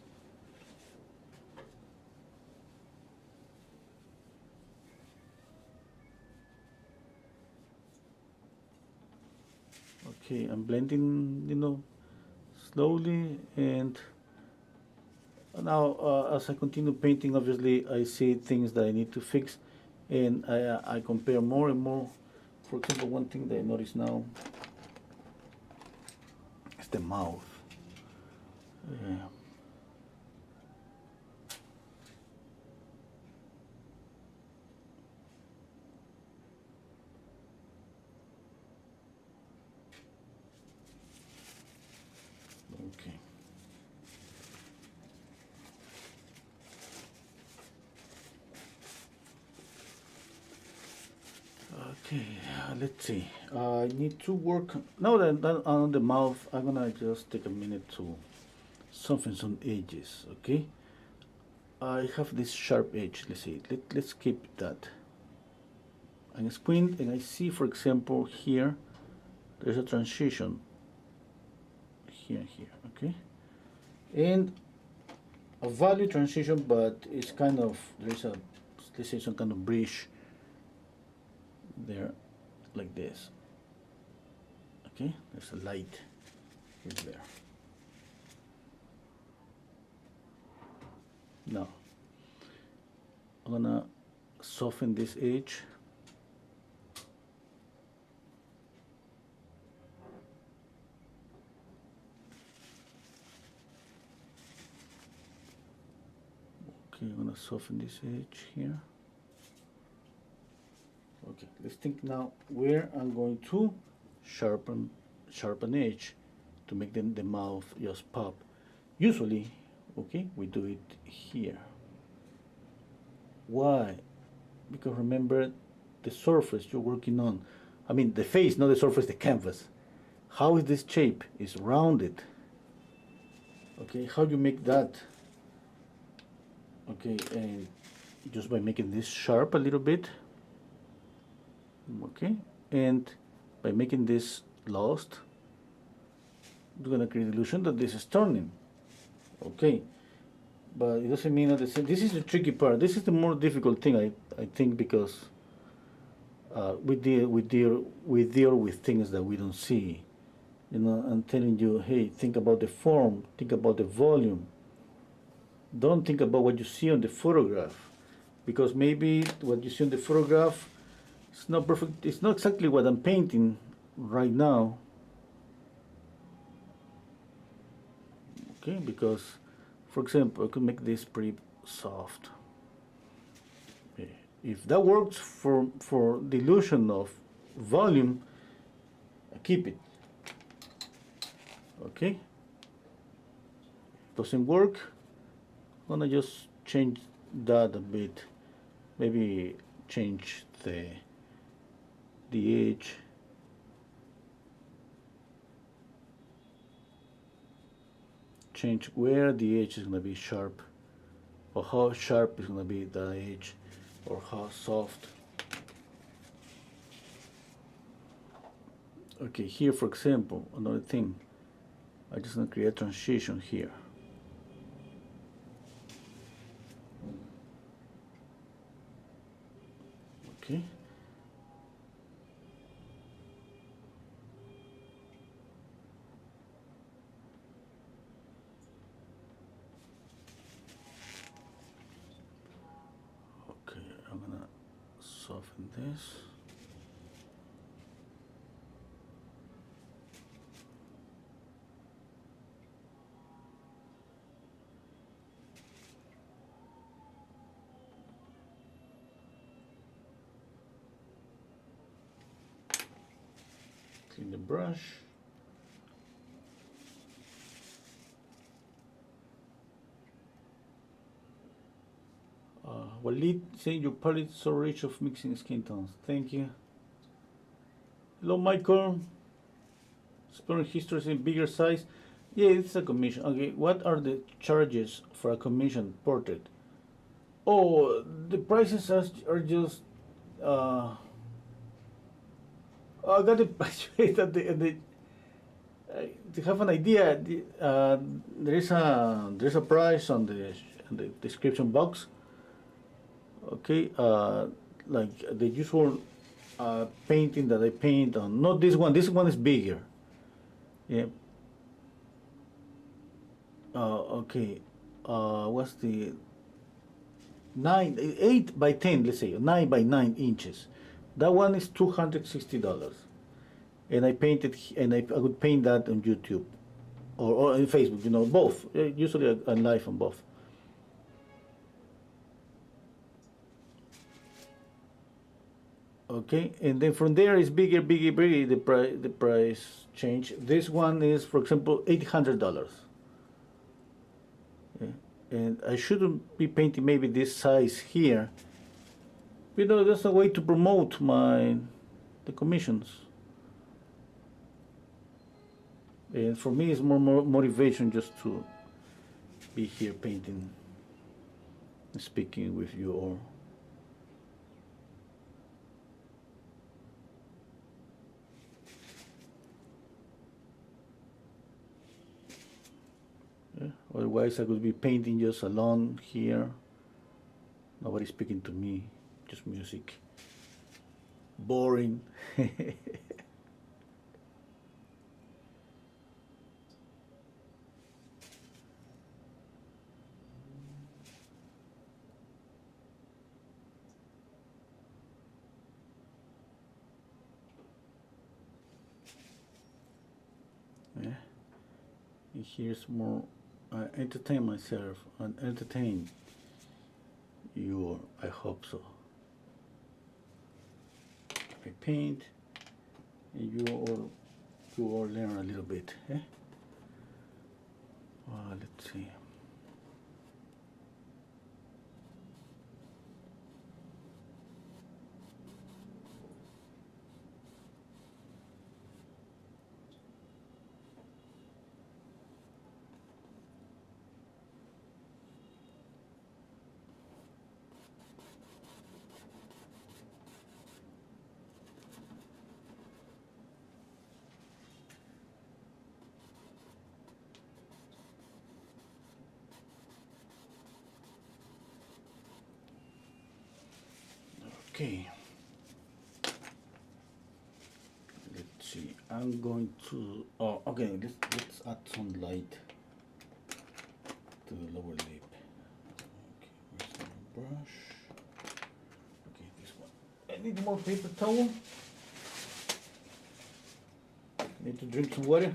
Okay, I'm blending, slowly, and now as I continue painting, obviously I see things that I need to fix, and I compare more and more. For example, one thing that I notice now is the mouth. Yeah. Okay. Okay, let's see. I need to work now that on the mouth. I'm gonna just take a minute to soften some edges. Okay, I have this sharp edge. Let's see. Let's keep that. I squint and I see, for example, here there's a transition. Here. Okay, and a value transition, but it's kind of there's a let's say some kind of bridge there, like this. Okay, there's a light in there. Now I'm gonna soften this edge. Okay, I'm gonna soften this edge here. Okay, let's think now where I'm going to sharpen edge to make the mouth just pop. Usually, okay, we do it here. Why? Because remember, the surface you're working on, I mean the face, not the surface, the canvas. How is this shape? It's rounded. Okay, how do you make that Okay, and just by making this sharp a little bit. Okay, and by making this lost, it's gonna create the illusion that this is turning. Okay, but it doesn't mean that this is the tricky part. This is the more difficult thing, I think, because we deal with things that we don't see. You know, I'm telling you, hey, think about the form, think about the volume. Don't think about what you see on the photograph, because maybe what you see on the photograph is not perfect. It's not exactly what I'm painting right now. Okay, because, for example, I could make this pretty soft. Okay. If that works for the illusion of volume, I keep it. Okay. Doesn't work, I'm gonna just change that a bit. Maybe change the edge. Change where the edge is gonna be sharp, or how sharp is gonna be the edge, or how soft. Okay, here for example, another thing, I just gonna create a transition here. Okay. Okay, I'm gonna soften this. Clean the brush. Walid saying your palette is so rich of mixing skin tones. Thank you. Hello, Michael. Exploring histories in bigger size. Yeah, it's a commission. Okay, what are the charges for a commissioned portrait? Oh, the prices are just. I got the price rate at the to have an idea. There is a price on the description box. Okay, like the usual painting that I paint on. Not this one. This one is bigger. Yeah. Okay. What's the 8 by 10? Let's say 9 by 9 inches. That one is $260, and I painted, and I would paint that on YouTube or on Facebook. You know, both. Usually on live on both. Okay, and then from there is bigger, the price change. This one is, for example, $800. Okay. And I shouldn't be painting maybe this size here. You know, that's a way to promote the commissions. And for me, it's more motivation just to be here painting, speaking with you all. Yeah. Otherwise, I could be painting just alone here. Nobody speaking to me, just music. Boring. Yeah. And here's more. I entertain myself and entertain you. I hope so. I paint, and you all learn a little bit. Eh? Let's see. Okay. Let's see. I'm going to. Oh, okay. Let's add some light to the lower lip. Okay, where's the brush? Okay, this one. I need more paper towel. Need to drink some water.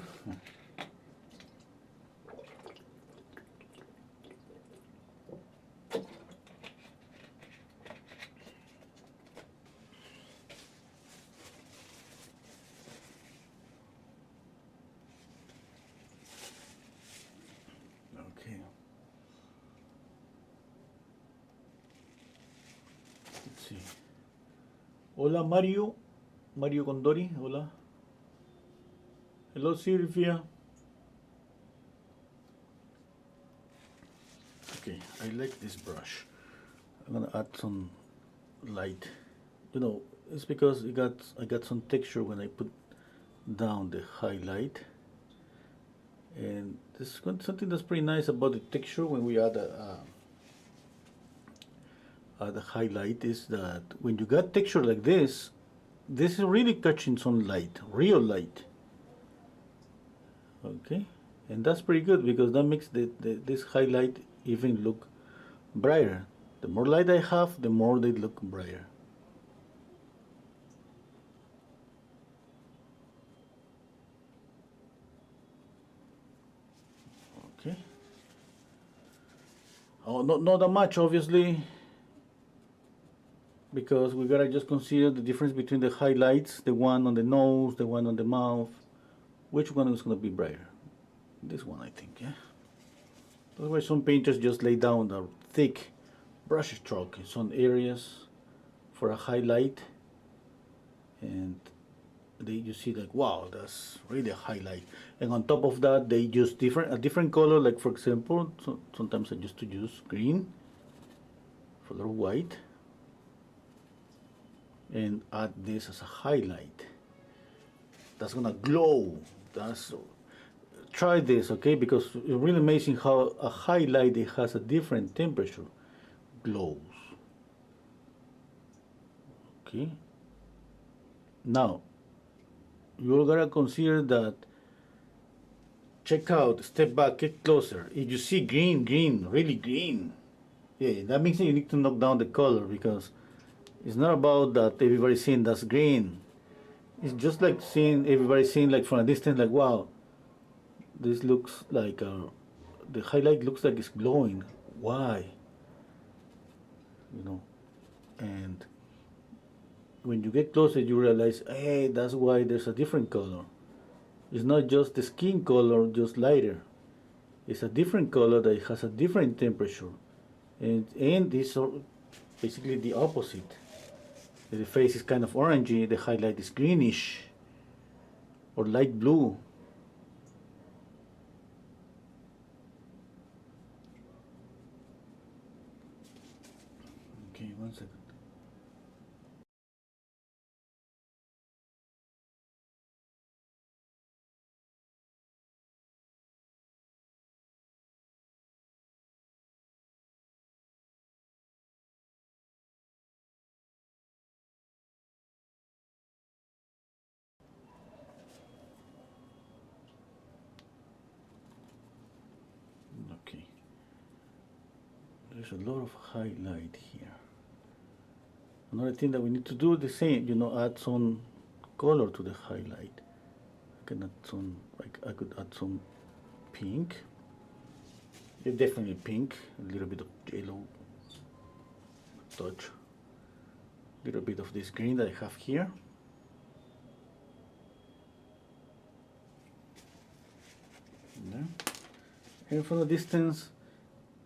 Okay. Let's see. Hola Mario. Mario Condori. Hola. Hello Sylvia. Okay, I like this brush. I'm gonna add some light. You know, it's because I got some texture when I put down the highlight. And this is something that's pretty nice about the texture when we add the highlight is that when you got texture like this is really catching some light, real light. Okay, and that's pretty good because that makes this highlight even look brighter. The more light I have, the more they look brighter. Okay. Oh, not that much, obviously, because we gotta just consider the difference between the highlights, the one on the nose, the one on the mouth. Which one is gonna be brighter? This one, I think, yeah. That's why some painters just lay down a thick brush stroke in some areas for a highlight, and you see like, wow, that's really a highlight. And on top of that, they use a different color. Like for example, sometimes I used to use green for a little white, and add this as a highlight. That's gonna glow. That's Try this, okay? Because it's really amazing how a highlight it has a different temperature, glows. Okay. Now you're gonna consider that. Check out, step back, get closer. If you see green, green, really green, yeah, that means that you need to knock down the color because it's not about that everybody's seeing that's green. It's just like seeing everybody seeing like from a distance, like wow, this looks like the highlight looks like it's glowing. Why? You know, and when you get closer, you realize, hey, that's why there's a different color. It's not just the skin color, just lighter. It's a different color that has a different temperature, and it's basically the opposite. The face is kind of orangey, the highlight is greenish or light blue. Okay, 1 second. Okay, there's a lot of highlight here. Another thing that we need to do the same, add some color to the highlight. I can add some, like I could add some pink. Yeah, definitely pink. A little bit of yellow touch. A little bit of this green that I have here. And from a distance,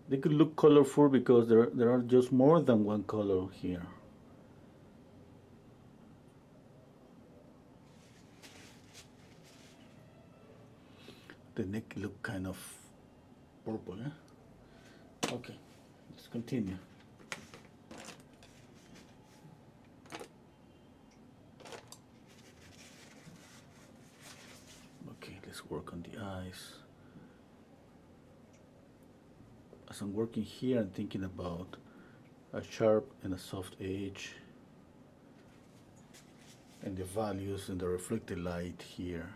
they could look colorful because there are just more than one color here. The neck look kind of purple, eh? Okay, let's continue. Okay, let's work on the eyes. As I'm working here, I'm thinking about a sharp and a soft edge. and the values in the reflected light here.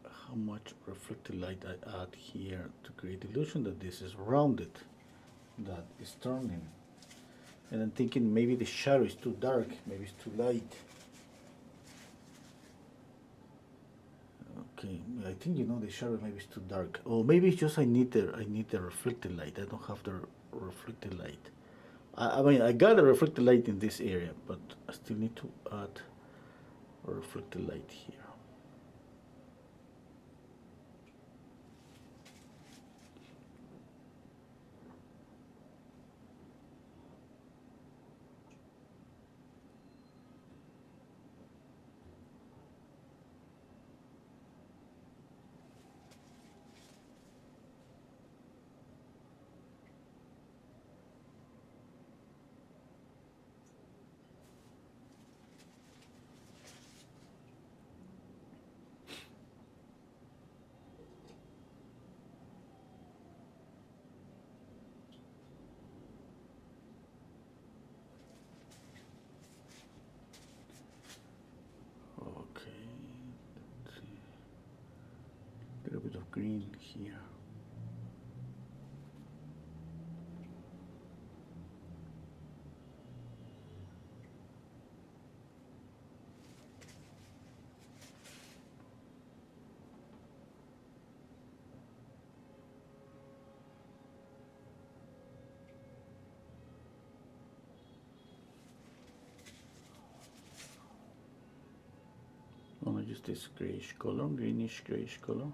How much reflected light I add here to create illusion that this is rounded, that is turning. And I'm thinking maybe the shadow is too dark, maybe it's too light. Okay, I think the shadow maybe is too dark. Or maybe it's just I need the reflected light. I don't have the reflected light. I mean I got a reflected light in this area, but I still need to add a reflected light here. Of green here. I'm gonna use this grayish color, greenish grayish color,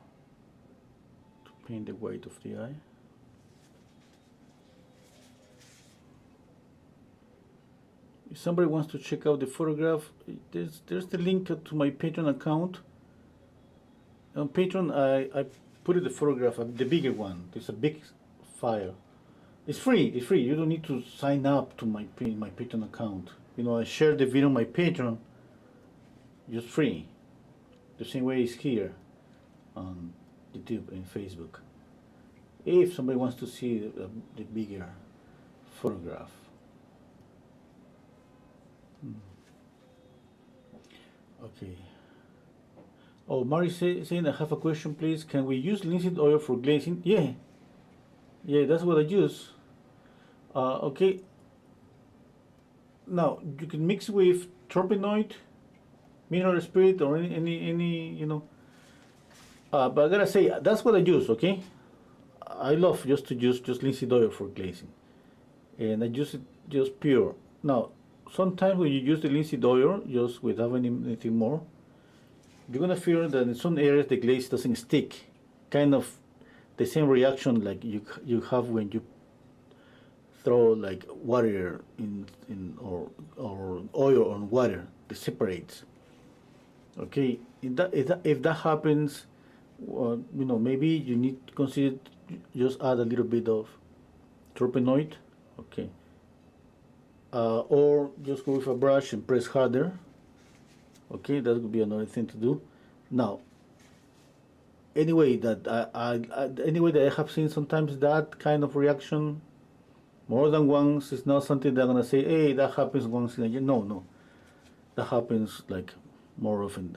paint the white of the eye. If somebody wants to check out the photograph, there's the link to my Patreon account. On Patreon, I put the photograph, the bigger one. There's a big file. It's free. It's free. You don't need to sign up to my Patreon account. I share the video on my Patreon. Just free. The same way it's here on YouTube and Facebook. If somebody wants to see the bigger photograph. Okay. Oh, Mari saying, I have a question, please. Can we use linseed oil for glazing? Yeah, that's what I use. Okay. Now you can mix with terpenoid, mineral spirit, or any but I gotta say that's what I use. Okay. I love just to use just linseed oil for glazing, and I use it just pure. Now, sometimes when you use the linseed oil just without anything more, you're gonna feel that in some areas the glaze doesn't stick. Kind of the same reaction like you have when you throw like water in or oil on water. It separates. Okay, if that happens, maybe you need to consider just add a little bit of terpenoid, okay, or just go with a brush and press harder. Okay, that would be another thing to do. Now, anyway, that I have seen sometimes that kind of reaction more than once. It's not something that I'm gonna say, hey, that happens once in a year. No, that happens like more often.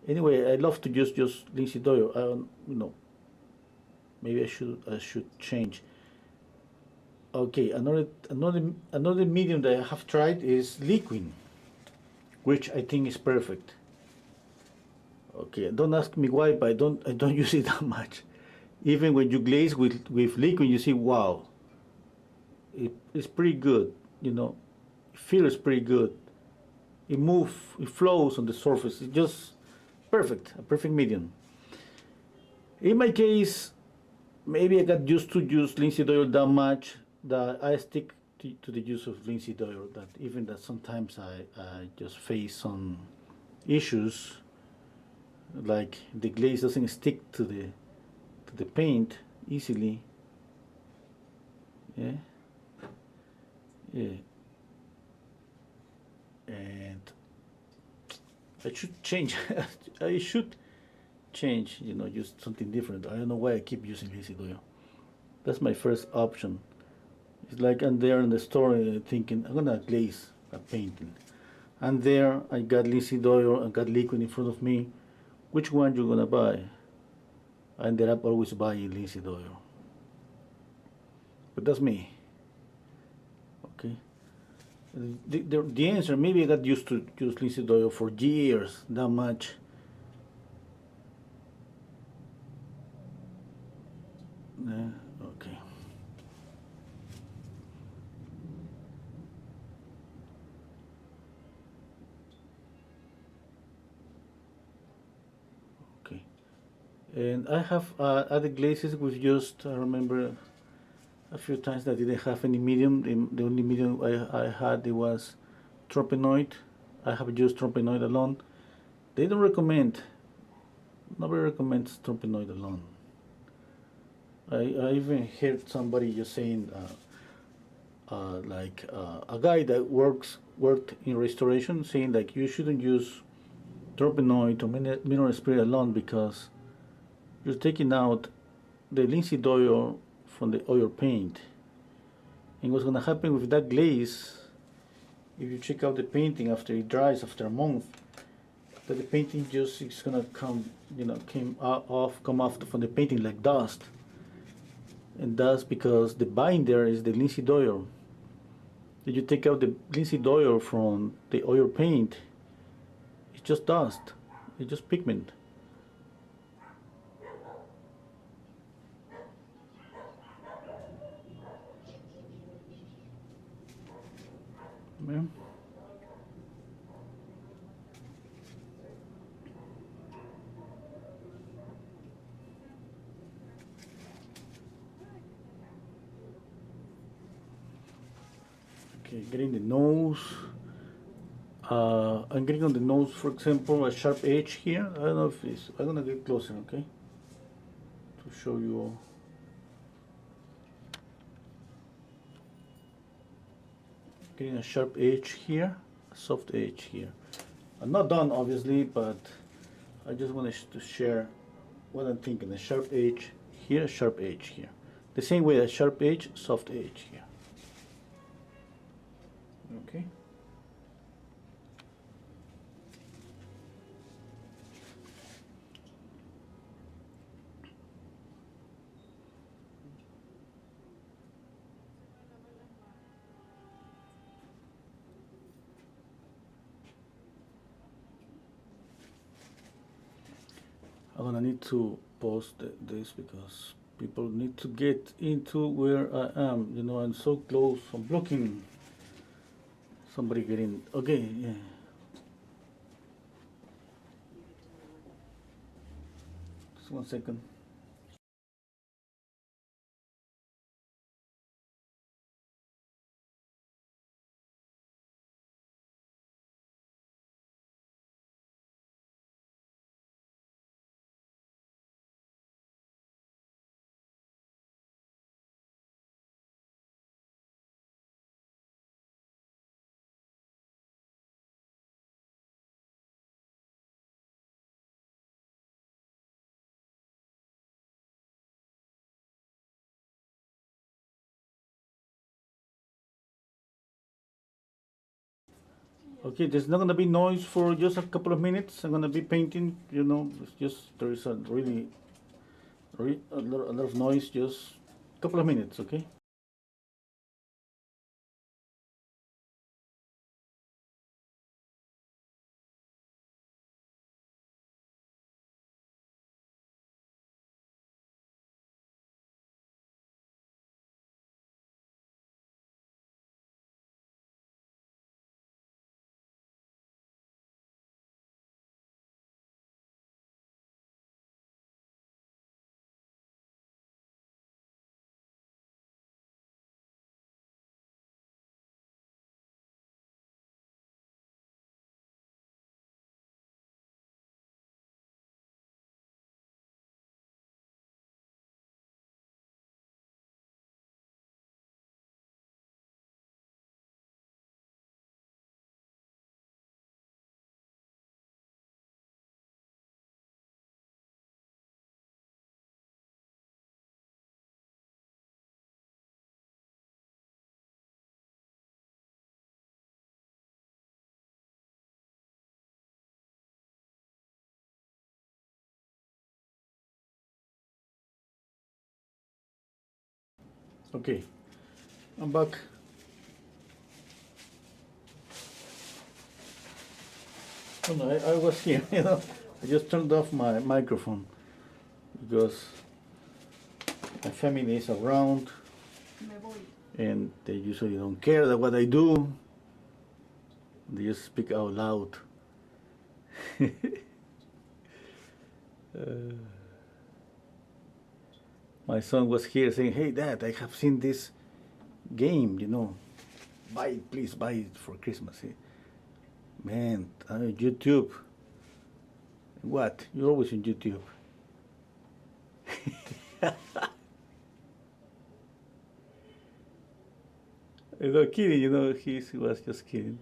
Anyway, I love to use just linseed oil. Maybe I should change. Okay, another medium that I have tried is liquid, which I think is perfect. Okay, don't ask me why, but I don't use it that much. Even when you glaze with liquid, you see, wow, it's pretty good. It feels pretty good. It moves, it flows on the surface. It's just perfect, a perfect medium. In my case, maybe I got used to use linseed oil that much that I stick to the use of linseed oil. That even that sometimes I just face some issues, like the glaze doesn't stick to the paint easily. Yeah. And I should change. I should change. Use something different. I don't know why I keep using linseed oil. That's my first option. It's like I'm there in the store thinking I'm gonna glaze. a painting. And there I got linseed oil, I got liquid in front of me. Which one you gonna buy? I ended up always buying linseed oil. But that's me. Okay. The answer, maybe I got used to use linseed oil for years, that much. Okay. Okay. And I have other glazes with just, I remember a few times that I didn't have any medium. The only medium I had, it was tropenoid. I have used tropenoid alone. They don't recommend, nobody recommends tropenoid alone. I even heard somebody just saying, a guy that worked in restoration, saying like you shouldn't use tropenoid or mineral spirit alone because you're taking out the linseed oil from the oil paint. And what's going to happen with that glaze, if you check out the painting after it dries after a month, that the painting just is going to come, come off from the painting like dust. And that's because the binder is the linseed oil. If you take out the linseed oil from the oil paint, it's just dust. It's just pigment. Yeah. Okay, getting the nose. I'm getting on the nose, for example, a sharp edge here. I don't know if it's. I'm gonna get closer, okay, to show you all. Getting a sharp edge here, a soft edge here. I'm not done, obviously, but I just wanted to share what I'm thinking. A sharp edge here, a sharp edge here. The same way, a sharp edge, soft edge here. Okay. I'm gonna need to post this because people need to get into where I am. You know, I'm so close. I'm blocking somebody getting. Okay, yeah. Just 1 second. Okay, there's not gonna be noise for just a couple of minutes. I'm gonna be painting. You know, it's just there is a really, a lot of noise. Just a couple of minutes. Okay. Okay, I'm back. Oh no, I was here, you know. I just turned off my microphone because my family is around and they usually don't care that what I do. They just speak out loud. My son was here saying, "Hey Dad, I have seen this game, you know. Buy it, please buy it for Christmas." Man, YouTube. What? You're always on YouTube. I'm not kidding, you know, he was just kidding.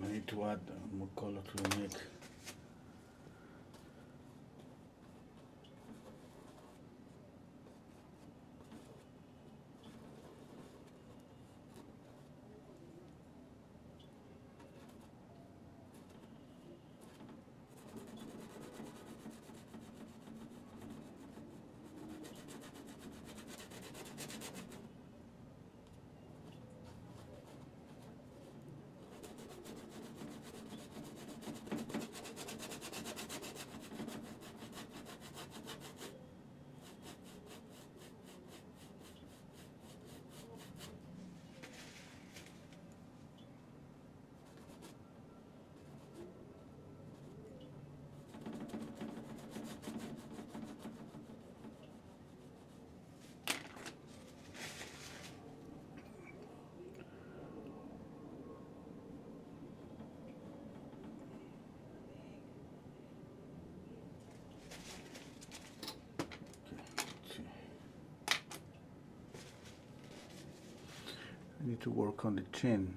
I need to add more color to the neck. I need to work on the chin.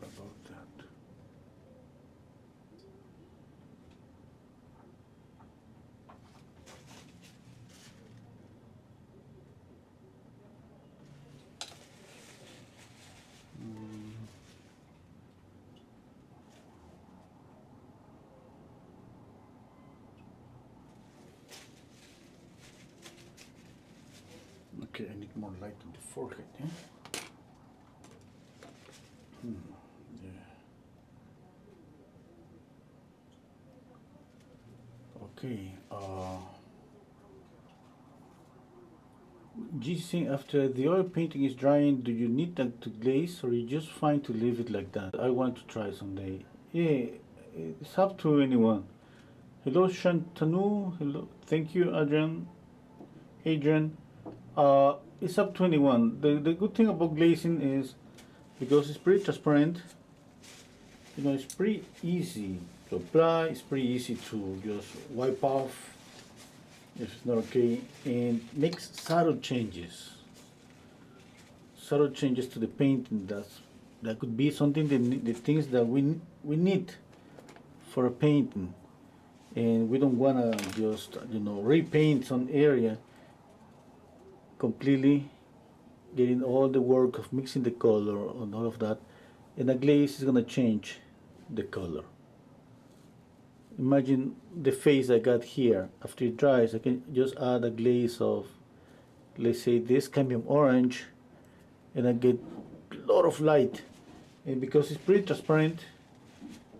About that. Okay, I need more light on the forehead, yeah? Yeah. Okay, do you think after the oil painting is drying, do you need that to glaze or you just fine to leave it like that? I want to try someday. Yeah, it's up to anyone. Hello Shantanu, hello, thank you Adrian. It's up to anyone. The good thing about glazing is because it's pretty transparent, you know, it's pretty easy to apply, it's pretty easy to just wipe off if it's not okay, and makes subtle changes to the painting. That could be something the things that we need for a painting, and we don't want to just, you know, repaint some area completely, getting all the work of mixing the color and all of that, and a glaze is going to change the color. Imagine the face I got here. After it dries, I can just add a glaze of, let's say, this cadmium orange, and I get a lot of light. And because it's pretty transparent,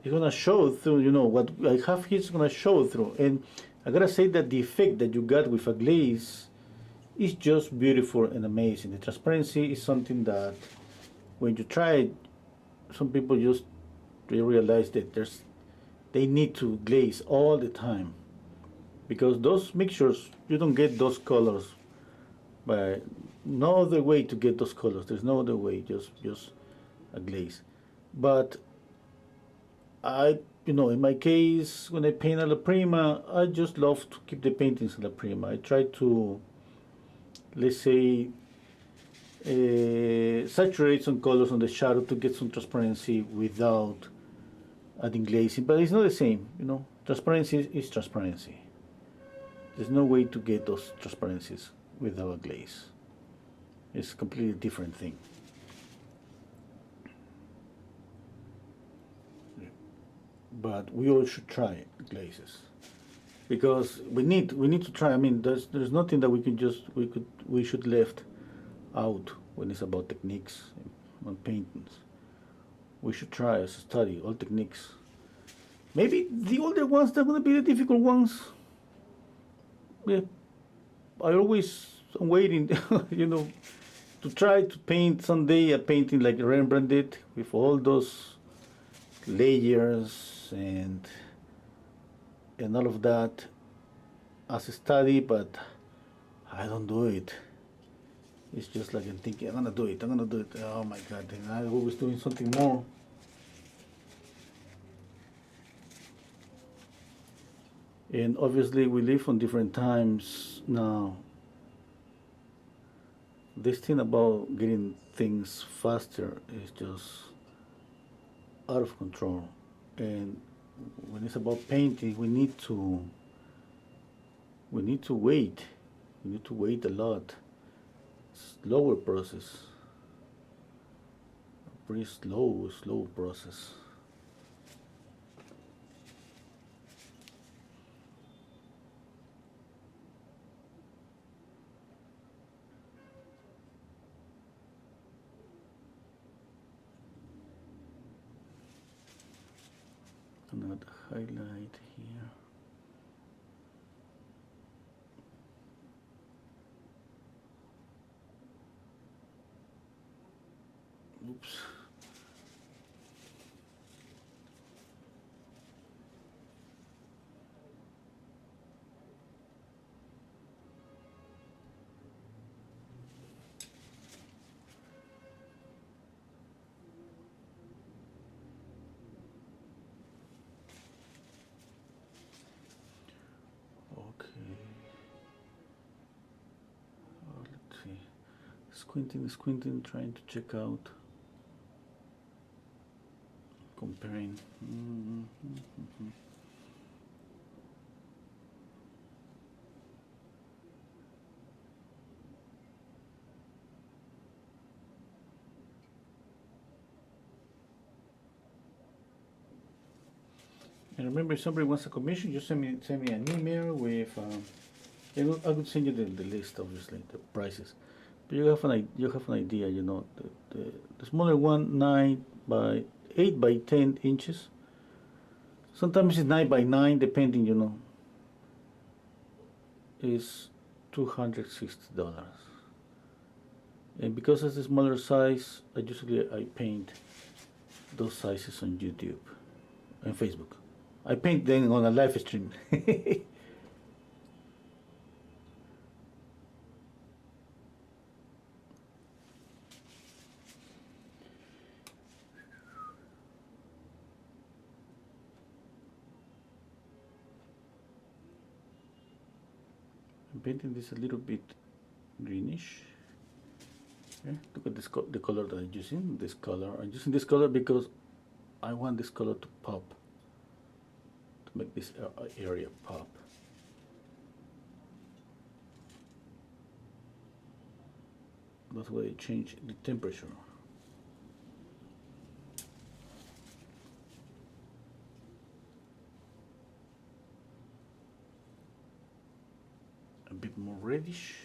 it's gonna show through, you know, what I have here is gonna show through. And I gotta say that the effect that you got with a glaze is just beautiful and amazing. The transparency is something that when you try it, some people just realize that they need to glaze all the time, because those mixtures, you don't get those colors by no other way to get those colors. There's no other way, just a glaze. But in my case, when I paint Alla prima, I just love to keep the paintings Alla prima. I try to, let's say, saturate some colors on the shadow to get some transparency without adding glazing. But it's not the same, Transparency is transparency. There's no way to get those transparencies without a glaze. It's a completely different thing. But we all should try glazes because we need to try. I mean, there's nothing that we should left out when it's about techniques on paintings. We should try as a study all techniques. Maybe the older ones, they're going to be the difficult ones. Yeah, I'm waiting, to try to paint someday a painting like Rembrandt did with all those layers and all of that as a study, but I don't do it. It's just like I'm thinking, I'm gonna do it. Oh my God, and I'm always doing something more. And obviously we live on different times now. This thing about getting things faster is just out of control. And when it's about painting, we need to wait. We need to wait a lot. Slower process. A pretty slow process. Another highlight here. Oops. Okay. Let's see. Squinting, trying to check out. Comparing. And remember, if somebody wants a commission, just send me an email with. I would send you the list, obviously, the prices. But you have an idea, the smaller one, 8 by 10 inches. Sometimes it's 9 by 9, depending, is $260. And because it's a smaller size, I paint those sizes on YouTube and Facebook. I paint them on a live stream. I'm painting this a little bit greenish. Okay. Look at this the color that I'm using. I'm using this color because I want this color to pop, to make this area pop. That's why I change the temperature. A bit more reddish.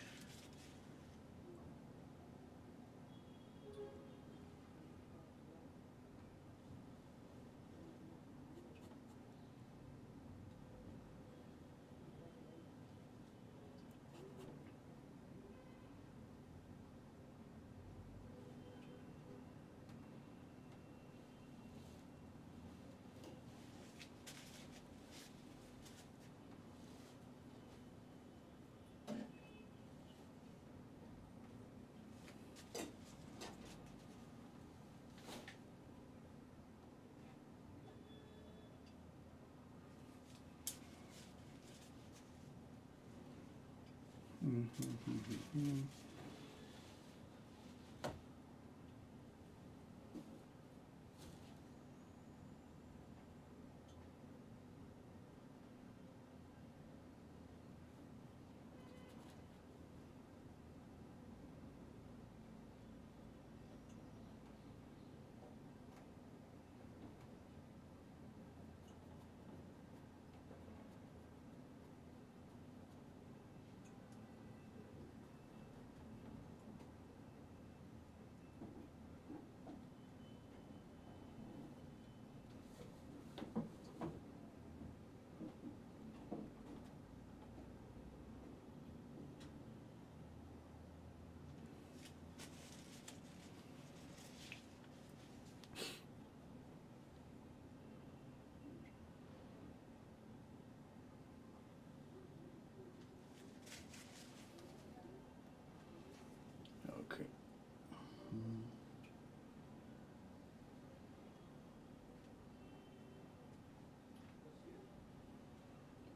Okay.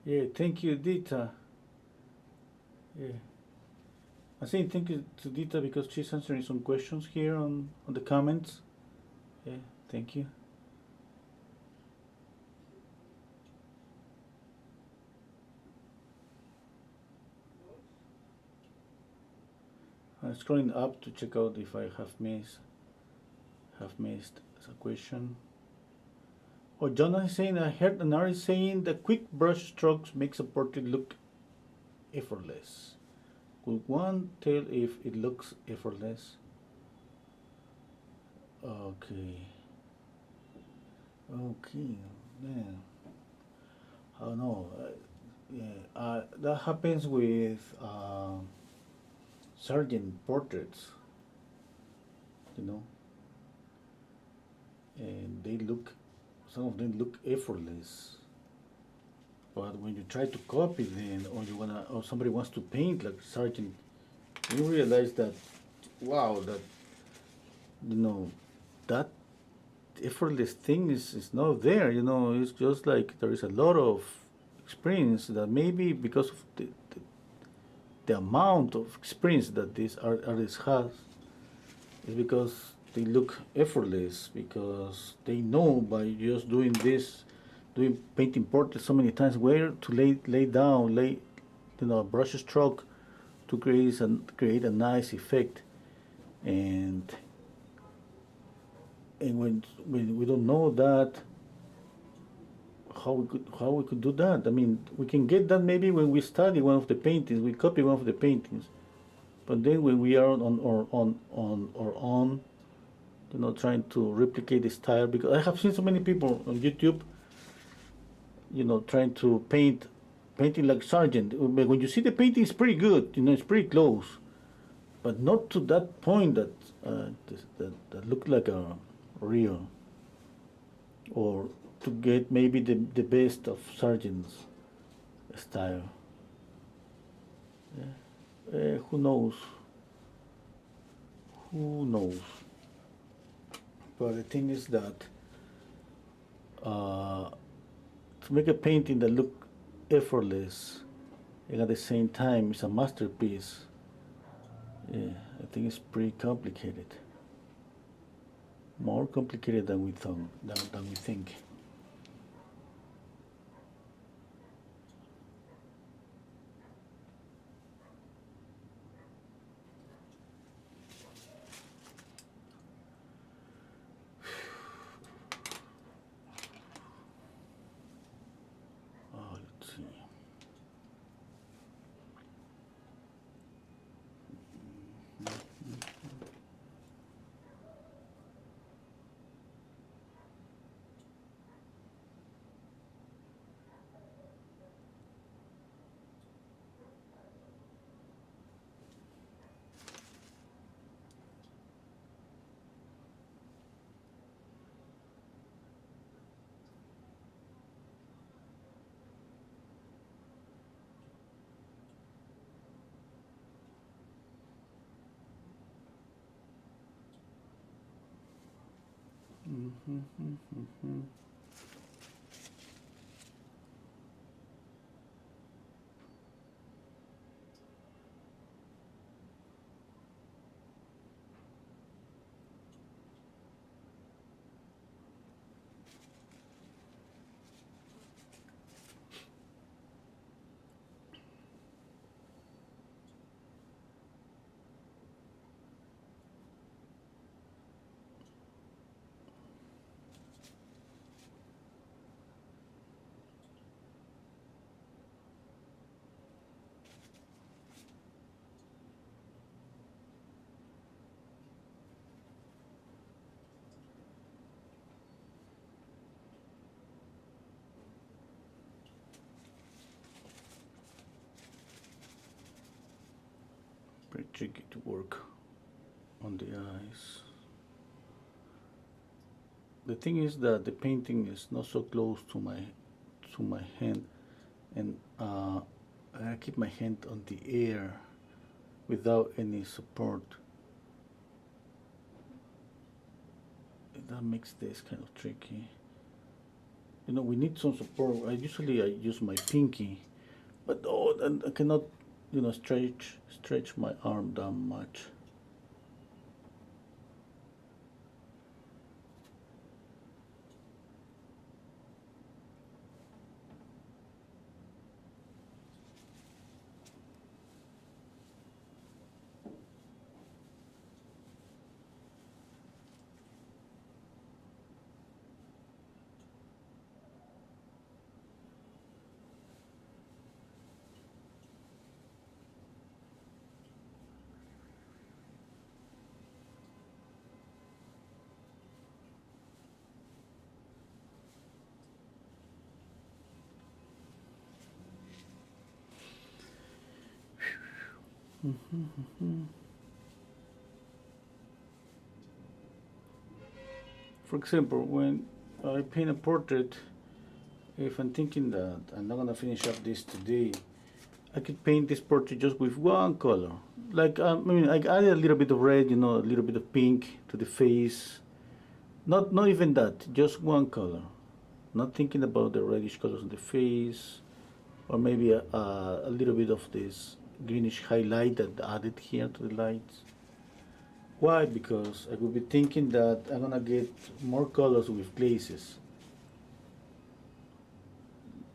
Yeah, thank you, Dita. Yeah. I say thank you to Dita because she's answering some questions here on the comments. Yeah, thank you. I'm scrolling up to check out if I have missed a question. Oh, Jonathan is saying I heard an artist saying that quick brush strokes makes a portrait look effortless. Could one tell if it looks effortless? Okay. Okay. Yeah. I don't know. Yeah. That happens with sergeant portraits. You know, and some of them look effortless. But when you try to copy them, or somebody wants to paint like Sargent, you realize that, wow, that you know, that effortless thing is not there. It's just like there is a lot of experience that maybe because of the amount of experience that this artist has, is because they look effortless because they know by just doing this, doing painting portraits so many times where to lay down, a brush stroke to create a nice effect. And and when we don't know that, how we could do that. I mean, we can get that maybe when we study one of the paintings, we copy one of the paintings, but then when we are on trying to replicate the style, because I have seen so many people on YouTube, trying to painting like Sargent. But when you see the painting, it's pretty good, it's pretty close, but not to that point that looked like a real, or to get maybe the best of Sargent's style. Yeah. Who knows? Who knows? But the thing is that uh, to make a painting that look effortless and at the same time it's a masterpiece, yeah, I think it's pretty complicated. More complicated than we think. Oh, let's see. pretty tricky to work on the eyes. The thing is that the painting is not so close to my hand, and I keep my hand on the air without any support. That makes this kind of tricky. You know, we need some support. I use my pinky, but and I cannot, you know, stretch my arm that much. For example, when I paint a portrait, if I'm thinking that I'm not gonna finish up this today, I could paint this portrait just with one color. Like I mean, I added a little bit of red, you know, a little bit of pink to the face. Not even that, just one color. Not thinking about the reddish colors on the face, or maybe a little bit of this greenish highlight that added here to the lights. Why? Because I would be thinking that I'm gonna get more colors with glazes.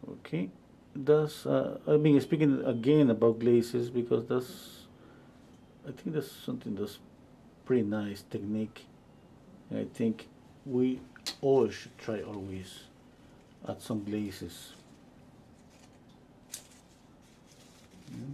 Okay, that's I mean, speaking again about glazes, because I think that's something that's pretty nice technique, and I think we all should try always add some glazes. Mm.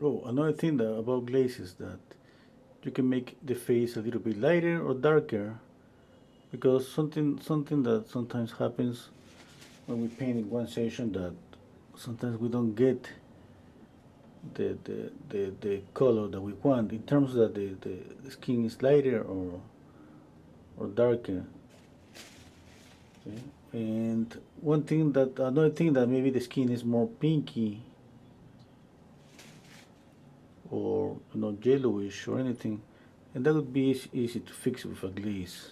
Oh, another thing about glaze is that you can make the face a little bit lighter or darker, because something that sometimes happens when we paint in one session, that sometimes we don't get the color that we want, in terms that the skin is lighter or darker. Okay? And another thing that maybe the skin is more pinky or, you know, yellowish or anything, and that would be easy to fix with a glaze.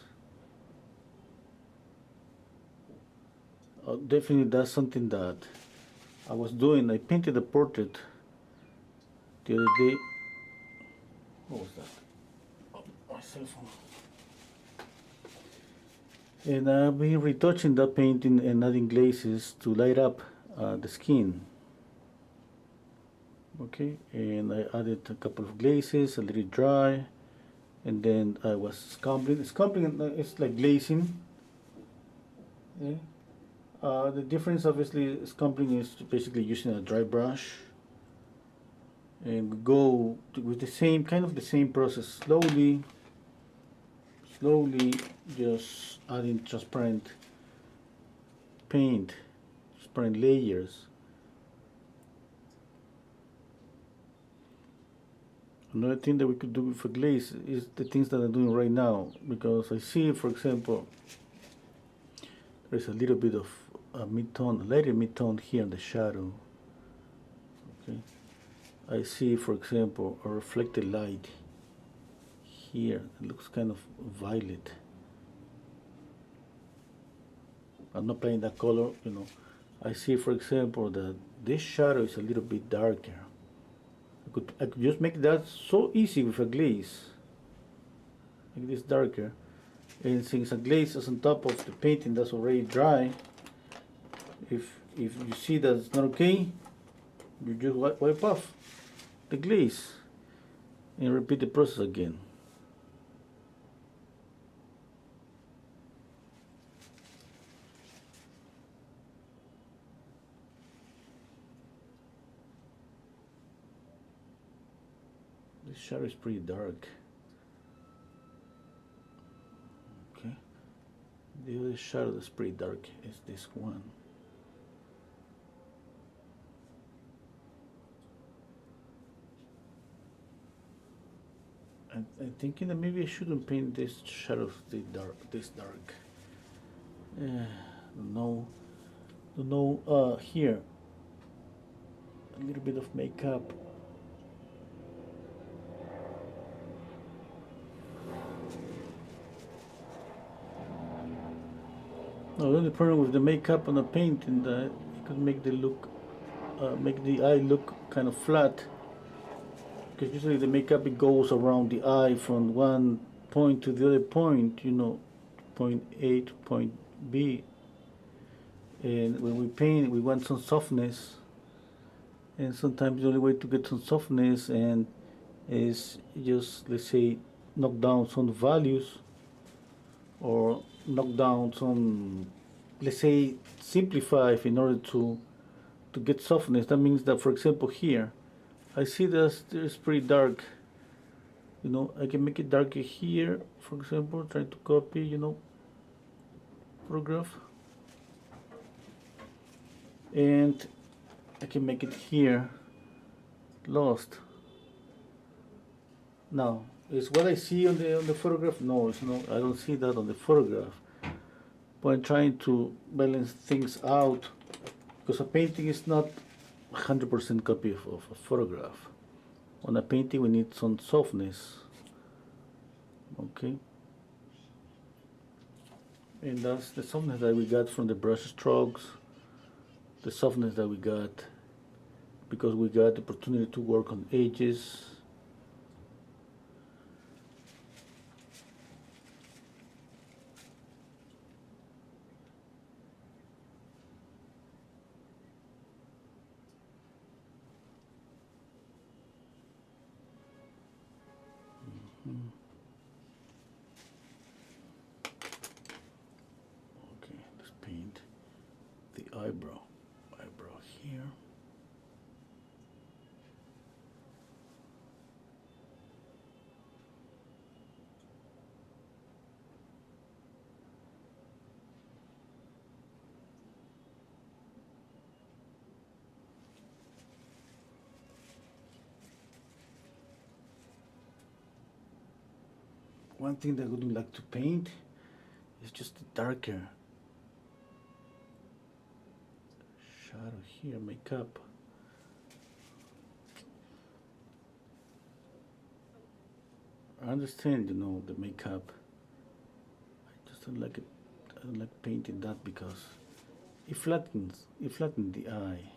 Definitely, that's something that I was doing. I painted a portrait the other day. What was that? Oh, my cell phone. And I've been retouching that painting and adding glazes to light up the skin. Okay, and I added a couple of glazes, a little dry, and then I was scumbling. Scumbling, it's like glazing. Yeah. The difference obviously scumbling is basically using a dry brush and go with the same kind of the same process, slowly just adding transparent paint, transparent layers. Another thing that we could do with a glaze is the things that I'm doing right now, because I see, for example, there's a little bit of a mid-tone, lighter mid-tone here in the shadow. Okay, I see, for example, a reflected light here. It looks kind of violet. I'm not playing that color, you know. I see, for example, that this shadow is a little bit darker. I could just make that so easy with a glaze. Make this darker. And since a glaze is on top of the painting that's already dry, if you see that it's not okay, you just wipe off the glaze and repeat the process again. This shadow is pretty dark. Okay. The other shadow that's pretty dark is this one. I'm thinking that maybe I shouldn't paint this shadow this dark. Don't know. Here, a little bit of makeup. Now, the only problem with the makeup on the painting that it could make make the eye look kind of flat. Because usually the makeup it goes around the eye from one point to the other point, you know, point A to point B. And when we paint, we want some softness. And sometimes the only way to get some softness and is just, let's say, knock down some values or knock down some, let's say, simplify in order to get softness. That means that, for example, here, I see that it's pretty dark. You know, I can make it darker here, for example, trying to copy, you know, photograph. And I can make it here, lost. Now, is what I see on the photograph? No, it's not. I don't see that on the photograph. But I'm trying to balance things out, because a painting is not 100% copy of a photograph. On a painting, we need some softness. Okay, and that's the softness that we got from the brush strokes. The softness that we got because we got the opportunity to work on edges. Okay, let's paint the eyebrow here. One thing that I would like to paint is just the darker shadow here, makeup. I understand, you know, the makeup. I just don't like it. I don't like painting that because it flattens the eye.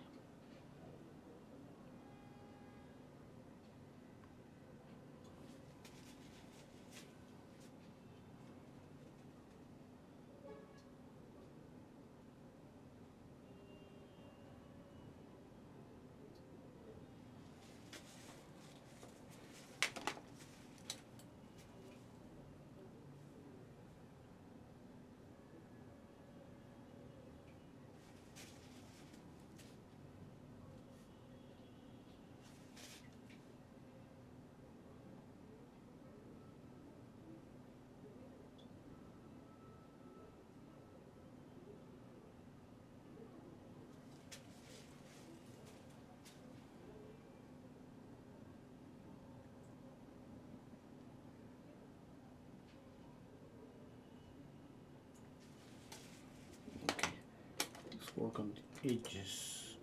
work on the edges.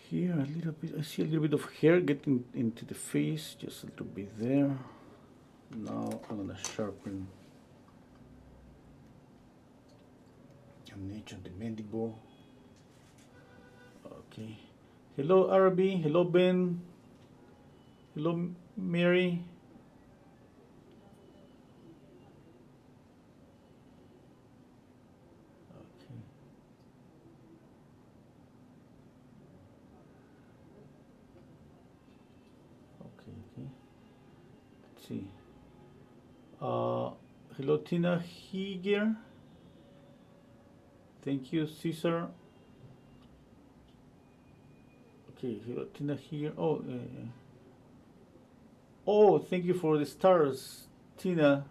Here a little bit, I see a little bit of hair getting into the face, just a little bit there. Now I'm gonna sharpen an edge of the mandible. Okay. Hello Arabi, hello Ben, hello Mary. Okay. Okay. Let's see. Hello Tina Higer. Thank you, Caesar. Okay, hello Tina here. Oh, thank you for the stars, Tina.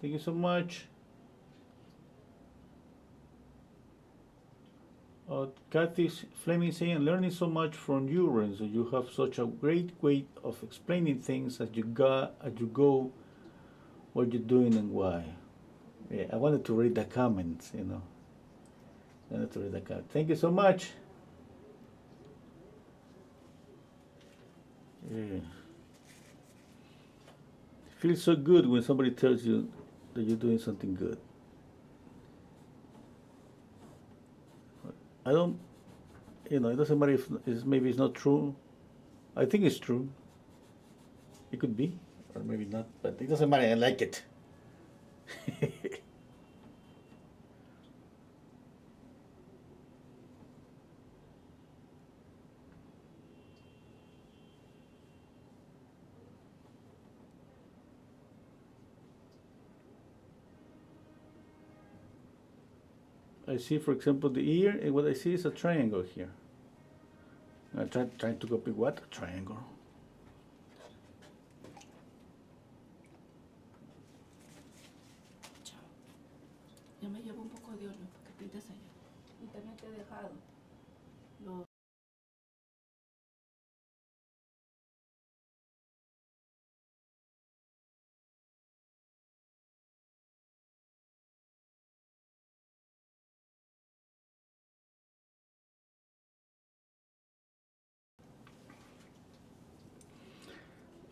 Thank you so much. Kathy Fleming saying, learning so much from you, Renzo. You have such a great way of explaining things as you go, what you're doing and why. Yeah, I wanted to read the comments, I wanted to read the comments. Thank you so much. Yeah. It feels so good when somebody tells you that you're doing something good. I don't, it doesn't matter if maybe it's not true. I think it's true. It could be, or maybe not, but it doesn't matter. I like it. I see, for example, the ear, and what I see is a triangle here. I'm trying to copy what? A triangle. Yo me llevo un poco de óleo para que pintes allá. Y también te he dejado los...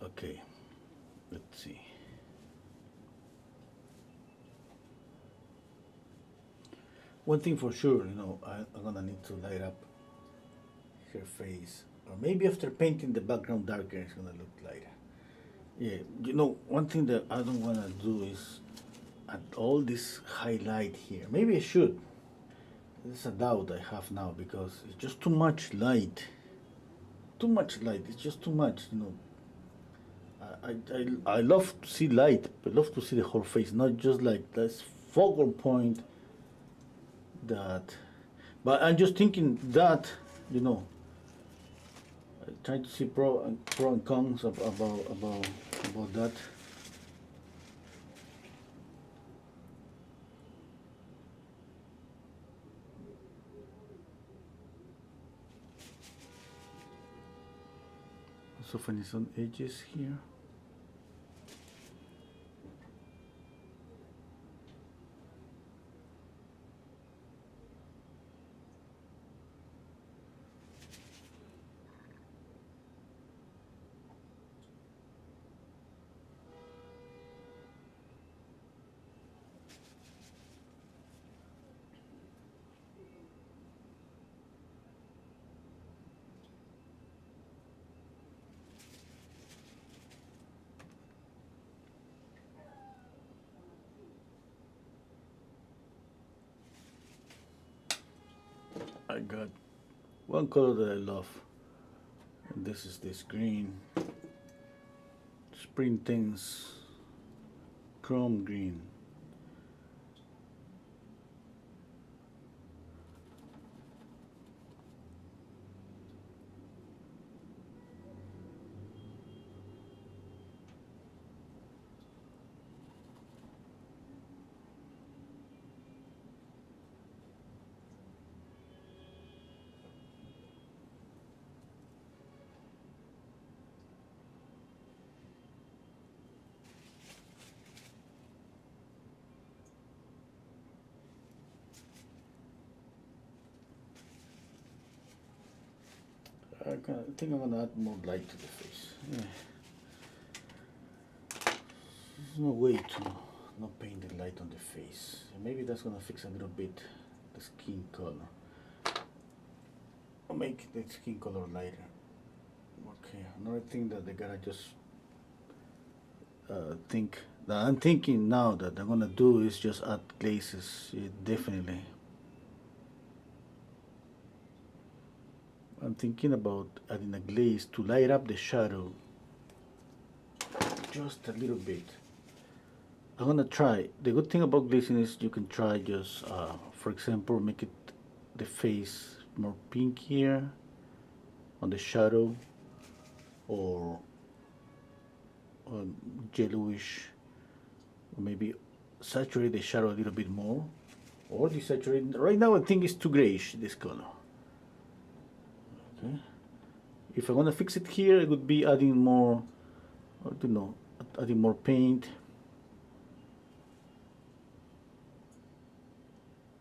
Okay, let's see. One thing for sure, I'm gonna need to light up her face, or maybe after painting the background darker, it's gonna look lighter. Yeah, one thing that I don't wanna do is add all this highlight here. Maybe I should. It's a doubt I have now because it's just too much light. Too much light. It's just too much. I love to see light. I love to see the whole face, not just like this focal point. That, but I'm just thinking that trying to see pro and cons about that. Also finding some edges here. I got one color that I love, and this is this green. Spring Things Chrome Green. think I'm gonna add more light to the face. Yeah. There's no way to not paint the light on the face. Maybe that's gonna fix a little bit the skin color. Or make the skin color lighter. Okay, another thing that they gotta just think that I'm thinking now that I'm gonna do is just add glazes. Yeah, definitely. I'm thinking about adding a glaze to light up the shadow just a little bit. I'm gonna try. The good thing about glazing is you can try just, for example, make it the face more pink here on the shadow, or yellowish, or maybe saturate the shadow a little bit more, or desaturate. Right now I think it's too grayish, this color. Okay. If I want to fix it here, it would be adding more, I don't know, adding more paint.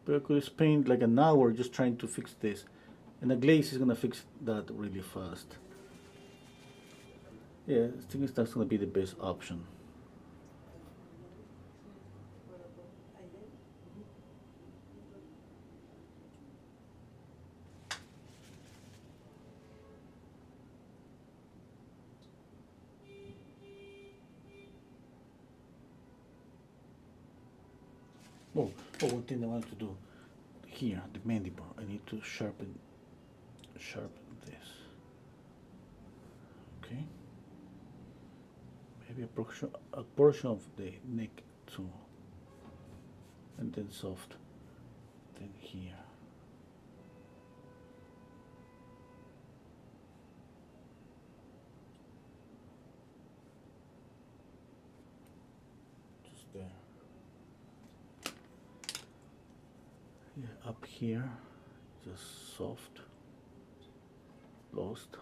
But I could spend like an hour just trying to fix this, and a glaze is gonna fix that really fast. Yeah, I think that's gonna be the best option. One thing I want to do here, the mandible, I need to sharpen this. Okay. Maybe a portion of the neck too, and then soft, then here. Just there. Yeah, up here, just soft, lost.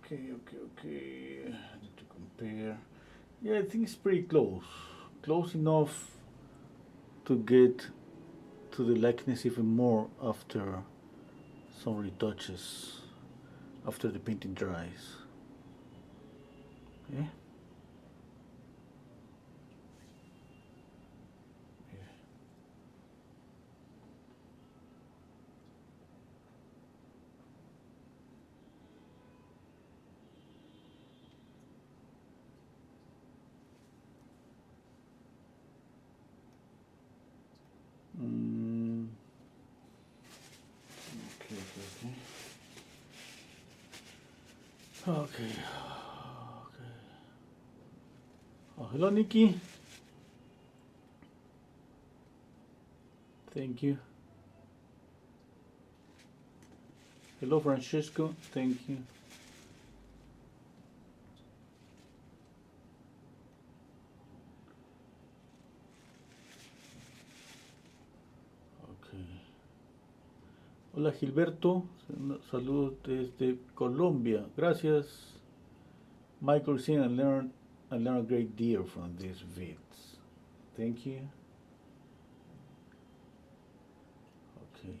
Okay. I need to compare. Yeah, I think it's pretty close. Close enough to get to the likeness even more after some retouches, after the painting dries. Okay? Yeah. Mm. Okay. Oh, hello, Nikki. Thank you. Hello, Francisco. Thank you. Okay. Hola, Gilberto. Saludos desde Colombia. Gracias. Michael saying I learned a great deal from these vids. Thank you. Okay.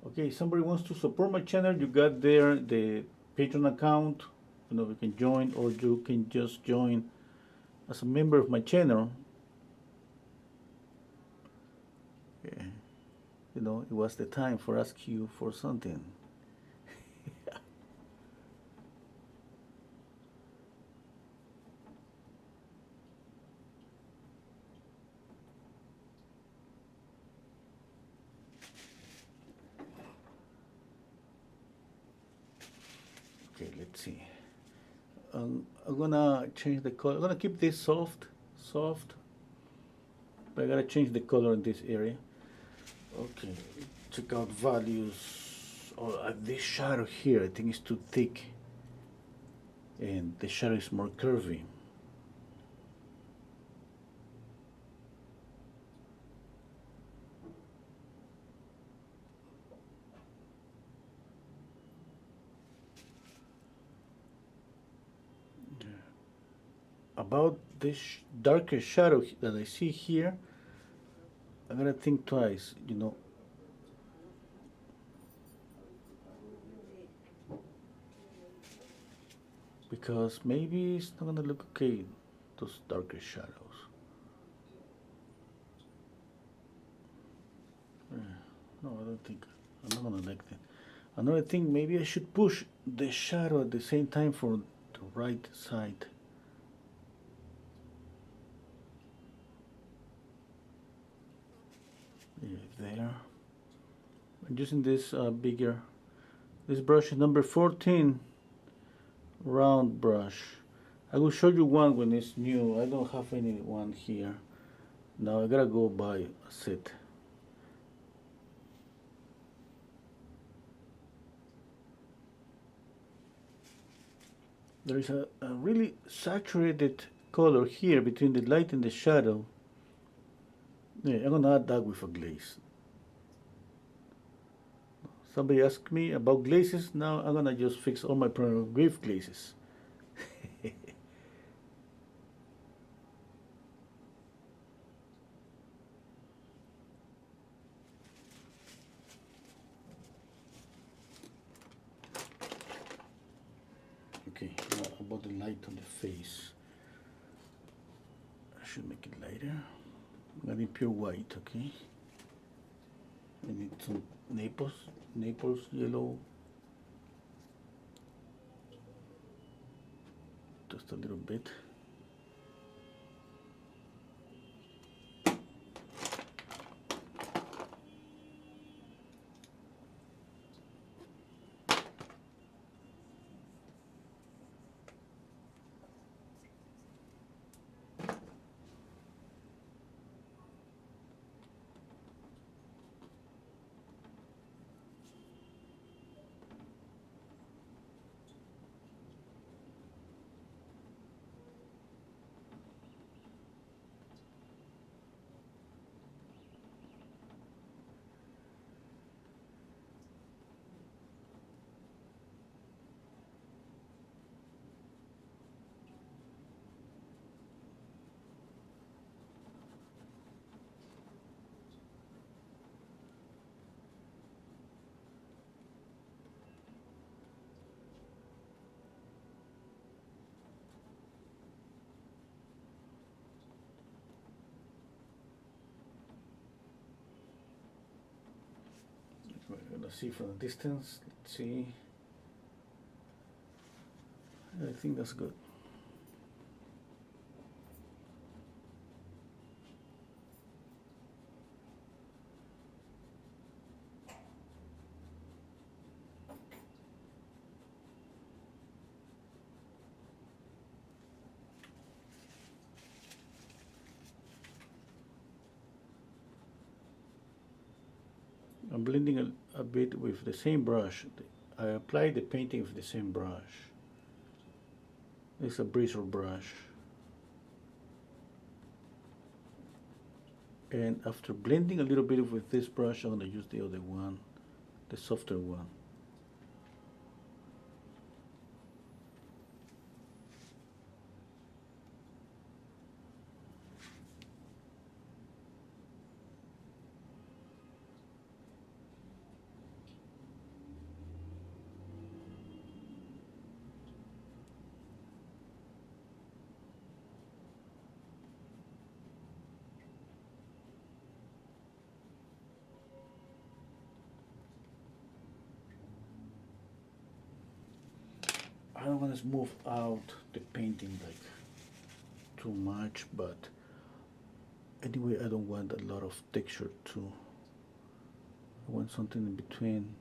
Okay, somebody wants to support my channel, you got there the Patreon account. You know, you can join, or you can just join as a member of my channel, you know, it was the time for ask you for something. Okay, let's see. I'm gonna change the color. I'm gonna keep this soft, but I gotta change the color in this area. Okay, check out values. Oh, this shadow here, I think it's too thick, and the shadow is more curvy. About this darker shadow that I see here, I gotta think twice, you know. Because maybe it's not gonna look okay, those darker shadows. No, I don't think, I'm not gonna like that. Another thing, maybe I should push the shadow at the same time for the right side. Yeah, there. I'm using this this brush is number 14, round brush. I will show you one when it's new. I don't have any one here. Now I gotta go buy a set. There is a really saturated color here between the light and the shadow. Yeah, I'm gonna add that with a glaze. Somebody asked me about glazes. Now I'm gonna just fix all my problems with glazes. Okay, now about the light on the face. I should make it lighter. I'm gonna need pure white, okay? I need some Naples yellow. Just a little bit. We're gonna see from a distance. Let's see. I think that's good. I'm blending a bit with the same brush. I applied the painting with the same brush. It's a bristle brush. And after blending a little bit with this brush, I'm going to use the other one, the softer one. I don't want to smooth out the painting like too much, but anyway, I don't want a lot of texture too. I want something in between.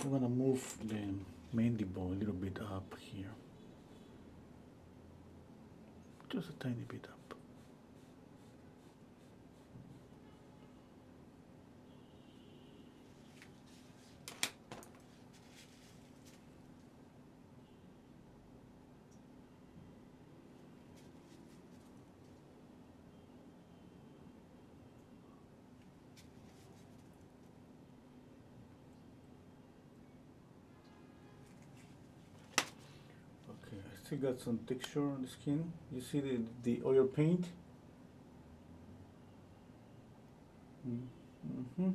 I'm gonna move the mandible a little bit up here, just a tiny bit up. Okay, I still got some texture on the skin. You see the oil paint? Mm-hmm.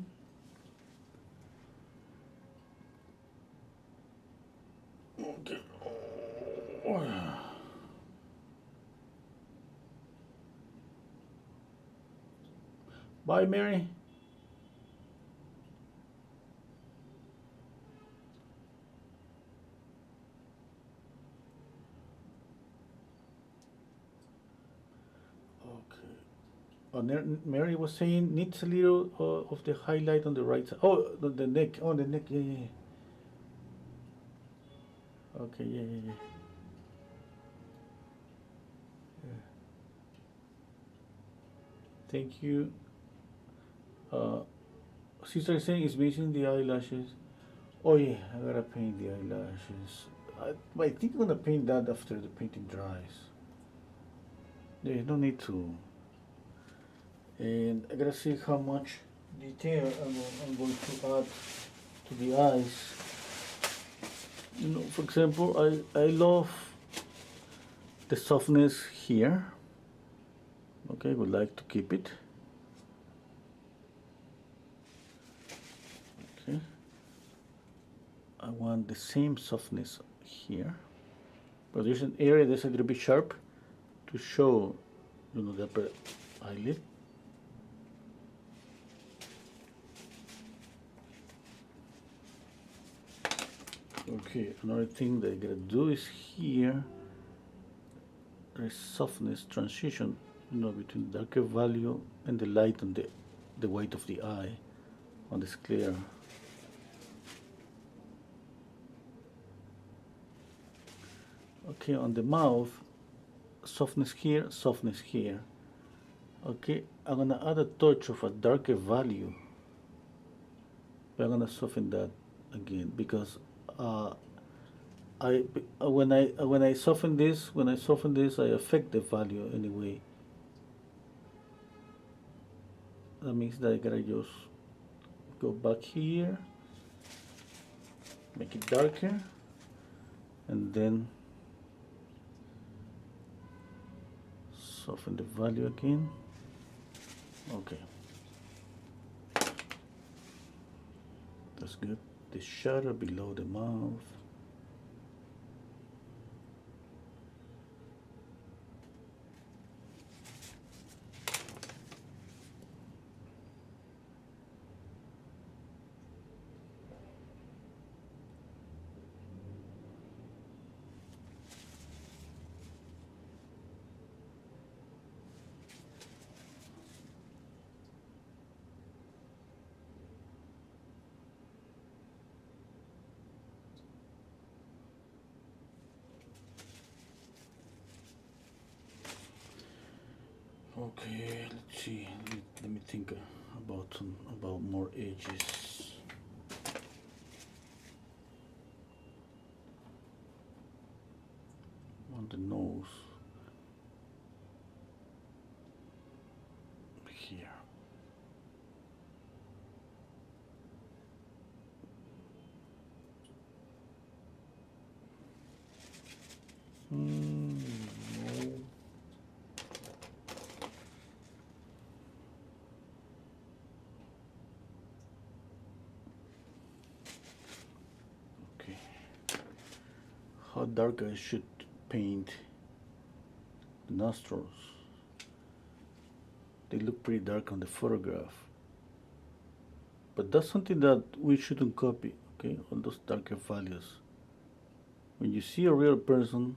Okay. Bye, Mary. Okay. Oh, Mary was saying needs a little of the highlight on the right side. Oh, the neck. Oh, the neck. Yeah, yeah, yeah. Okay, yeah, yeah, yeah. Yeah. Thank you. Uh, Sister is saying it's missing the eyelashes. Oh yeah, I gotta paint the eyelashes. I think I'm gonna paint that after the painting dries. There's no need to. And I gotta see how much detail I'm going to add to the eyes. You know, for example, I love the softness here. Okay, would like to keep it. Okay. I want the same softness here. But there's an area that's a little bit sharp to show, you know, the upper eyelid. Okay, another thing that I gotta do is here, there's softness transition, you know, between the darker value and the light on the the white of the eye on this clear. Okay, on the mouth, softness here, softness here. Okay, I'm gonna add a touch of a darker value. But I'm gonna soften that again because when I soften this, I affect the value anyway. That means that I gotta just go back here, make it darker, and then soften the value again. Okay, that's good. The shadow below the mouth. Okay, let's see. Let me think about more edges. On the nose here. No. Okay. How dark I should paint the nostrils? They look pretty dark on the photograph. But that's something that we shouldn't copy, okay? All those darker values. When you see a real person,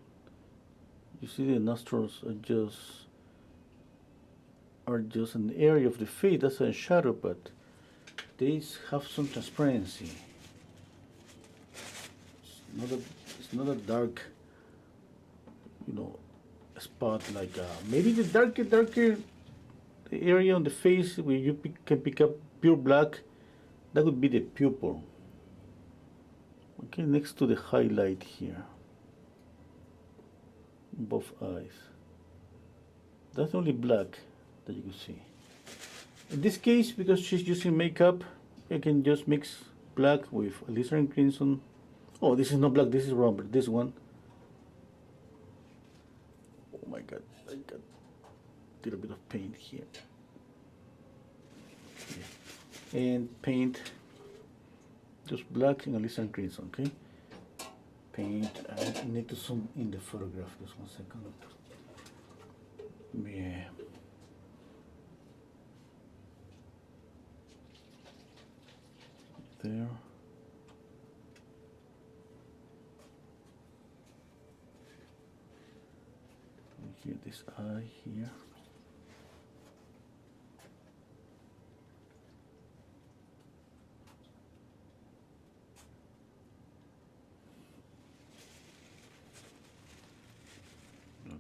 you see the nostrils are just an area of the face, that's a shadow, but they have some transparency. It's not a dark, spot like maybe the darker the area on the face where you can pick up pure black. That would be the pupil. Okay, next to the highlight here, both eyes. That's only black that you can see. In this case, because she's using makeup, I can just mix black with alizarin crimson. Oh, this is not black, this is rubber, this one. Oh my god, I got a little bit of paint here. Yeah. And paint just black and alizarin crimson, okay? Paint, I need to zoom in the photograph, just 1 second. Yeah. There. Here, this eye here.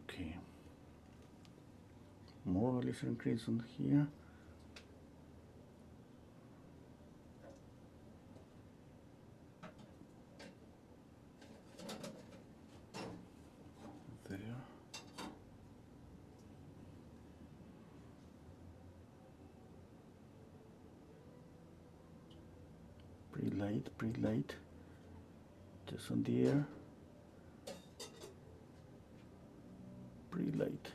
Okay. More alizarin crimson here. There. Pretty light. Just on the air. Pretty light.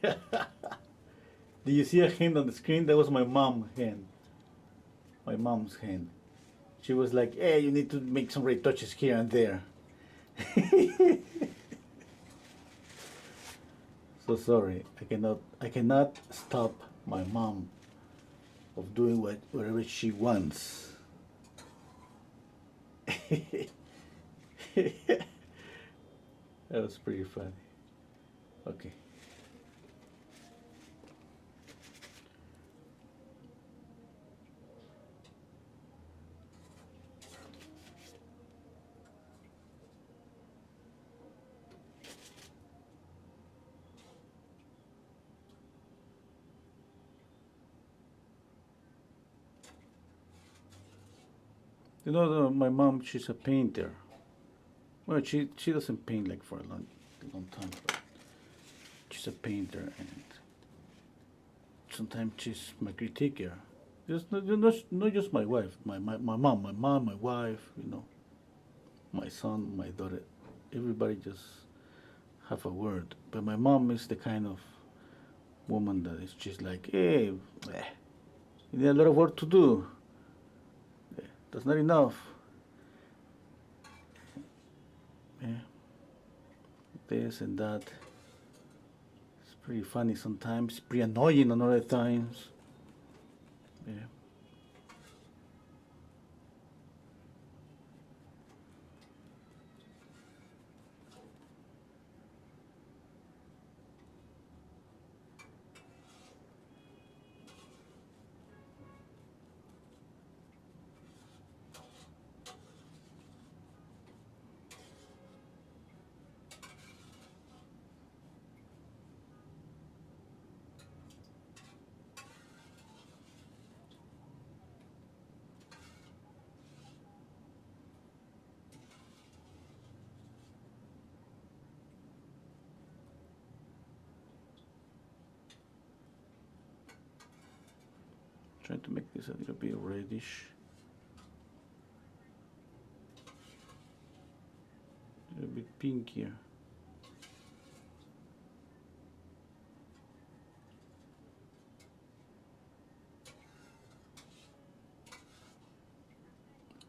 Do you see a hand on the screen? That was my mom's hand. My mom's hand. She was like, "Hey, you need to make some retouches here and there." So sorry. I cannot stop my mom of doing whatever she wants. That was pretty funny. Okay. You know, my mom, she's a painter. Well, she doesn't paint like for a long time, but she's a painter, and sometimes she's my critiquer. Just not just my wife, my mom, my wife, my son, my daughter. Everybody just have a word. But my mom is the kind of woman that is just like, hey, you need a lot of work to do. That's not enough. Yeah. This and that. It's pretty funny sometimes, pretty annoying on other times. Yeah. Trying to make this a little bit reddish. A little bit pinkier.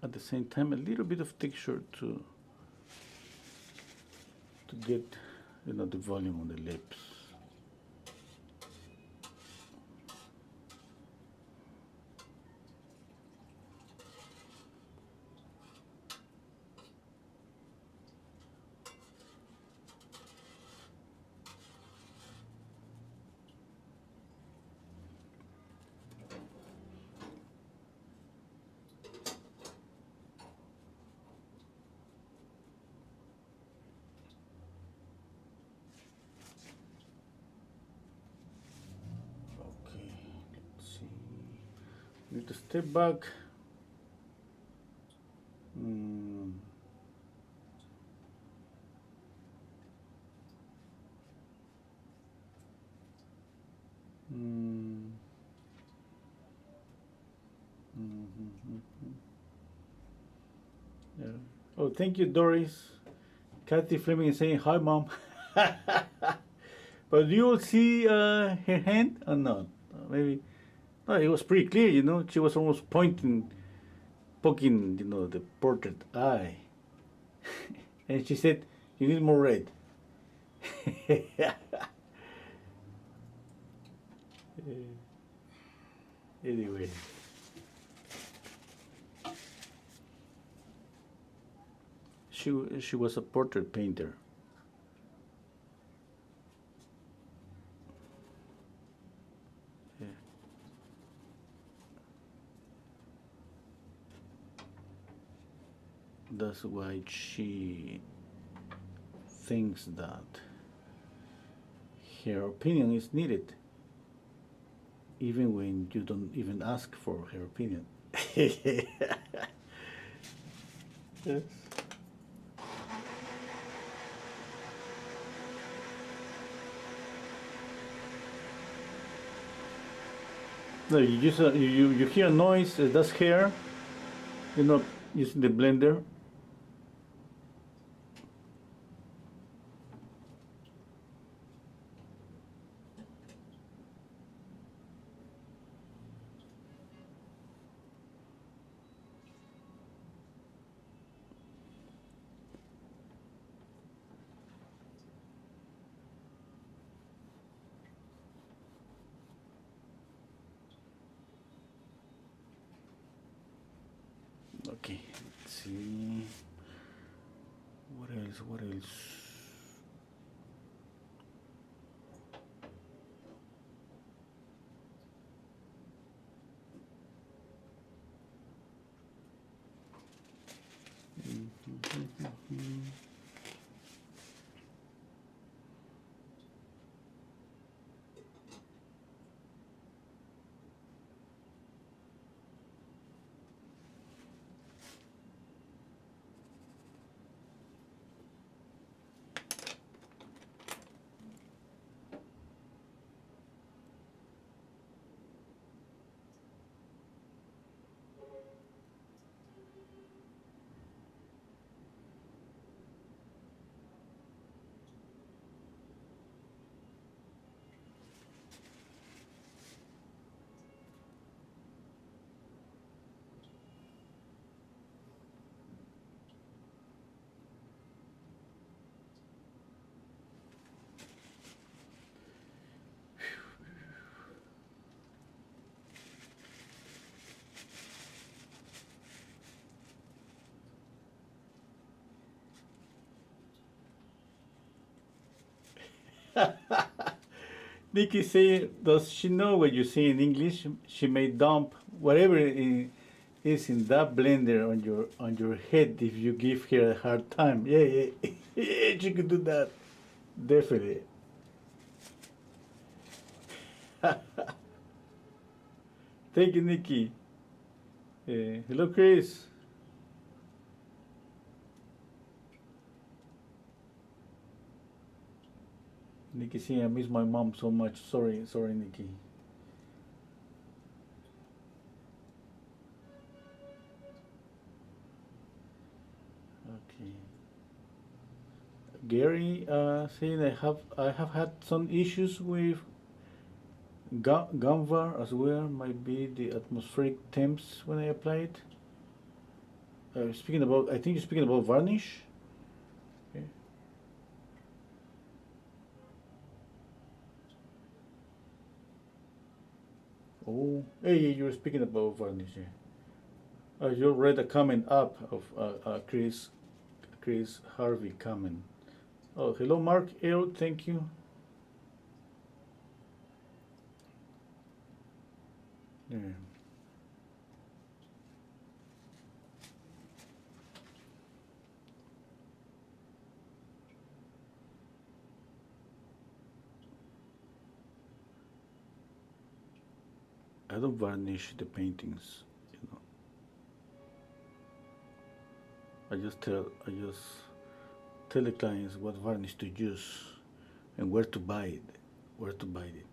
At the same time, a little bit of texture to get, the volume on the lips. Need to step back. Yeah. Oh, thank you, Doris. Kathy Fleming is saying hi, mom. But you will see her hand or not? Maybe. No, it was pretty clear, She was almost poking, the portrait eye. And she said, "You need more red." Anyway. She was a portrait painter. Yeah. That's why she thinks that her opinion is needed, even when you don't even ask for her opinion. Yes. No, you just you hear a noise. That's hair. You're not using the blender. Okay, let's see. What else? What else? Nikki say, does she know what you say in English? She may dump whatever is in that blender on your head if you give her a hard time. Yeah, yeah, yeah, she could do that. Definitely. Thank you, Nikki. Hello, Chris. Nikki saying, I miss my mom so much. Sorry, sorry, Nikki. Okay. Gary saying I have had some issues with Gamvar as well. Might be the atmospheric temps when I apply it. Speaking about, I think you're speaking about varnish. Okay. Oh, hey, you're speaking about varnish. Yeah. You read a comment up of Chris Harvey comment. Oh, hello, Mark L. Thank you. Yeah. I don't varnish the paintings. You know, I just tell the clients what varnish to use and where to buy it. Where to buy it.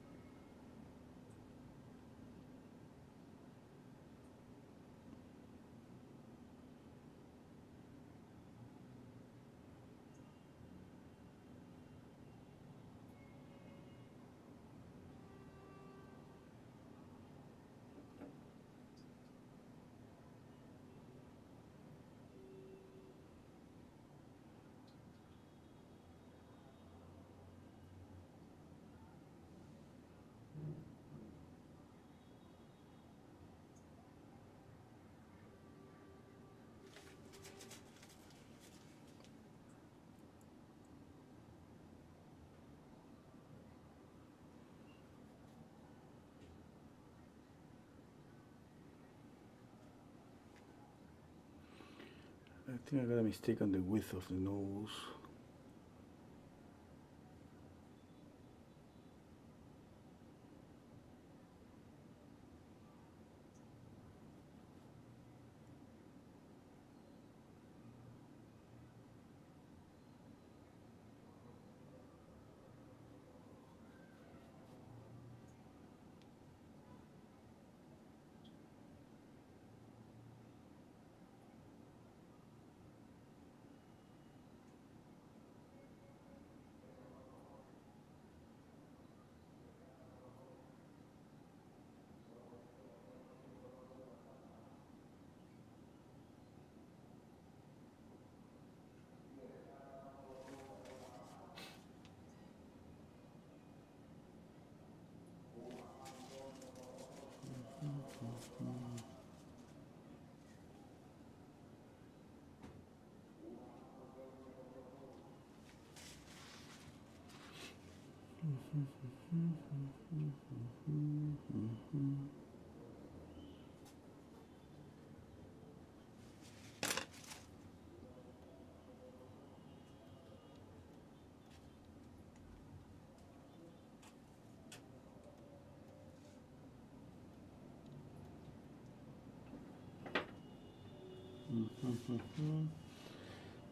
I think I got a mistake on the width of the nose.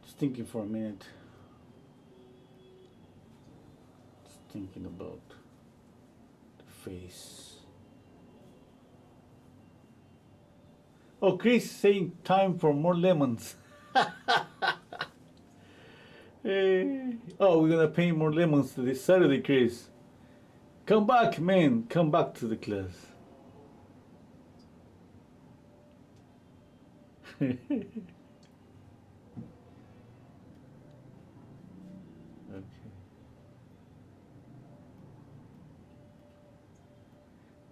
Just thinking for a minute. Just thinking about the face. Oh, Chris saying time for more lemons. Hey. Oh, we're gonna paint more lemons this Saturday, Chris. Come back, man. Come back to the class. Okay.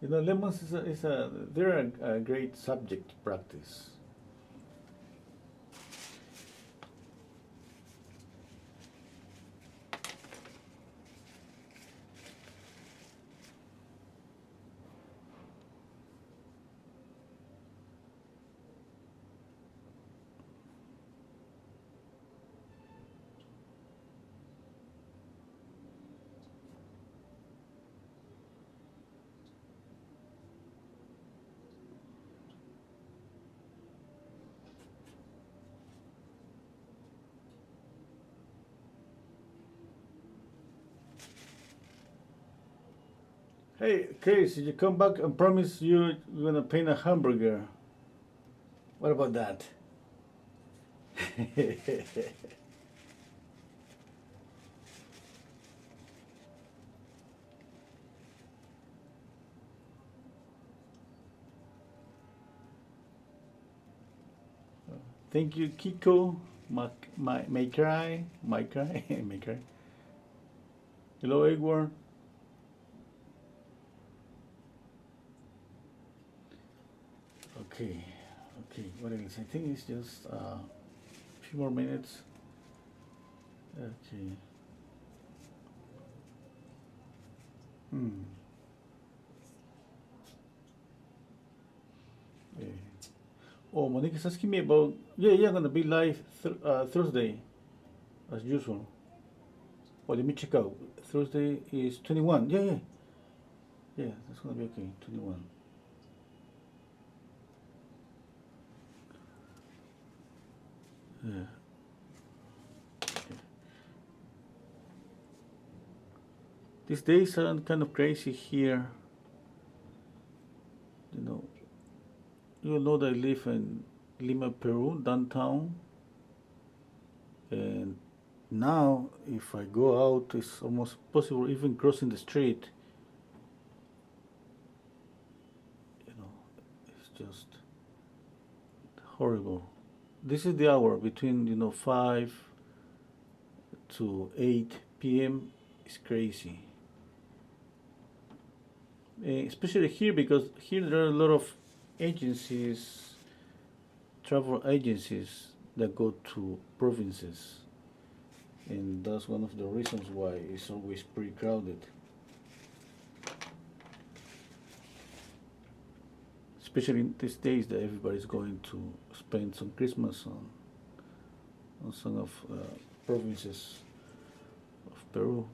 You know, lemons they're a great subject to practice. Hey, Chris, you come back and promise you're gonna paint a hamburger. What about that? Thank you, Kiko. May cry. May cry. May cry. Hello, Edward. Okay. Okay. What else? I think it's just a few more minutes. Okay. Hmm. Yeah. Oh, Monica's asking me about. Yeah, gonna be live Thursday, as usual. Well, let me check out. Thursday is 21. Yeah. That's gonna be okay. 21. Yeah. These days are kind of crazy here. You know, you know that I live in Lima, Peru, downtown, and now if I go out, it's almost possible even crossing the street. You know, it's just horrible. This is the hour between 5 to 8 p.m. It's crazy. Especially here because here there are a lot of agencies, travel agencies that go to provinces, and that's one of the reasons why it's always pretty crowded. Especially in these days that everybody's going to spend some Christmas on some of provinces of Peru.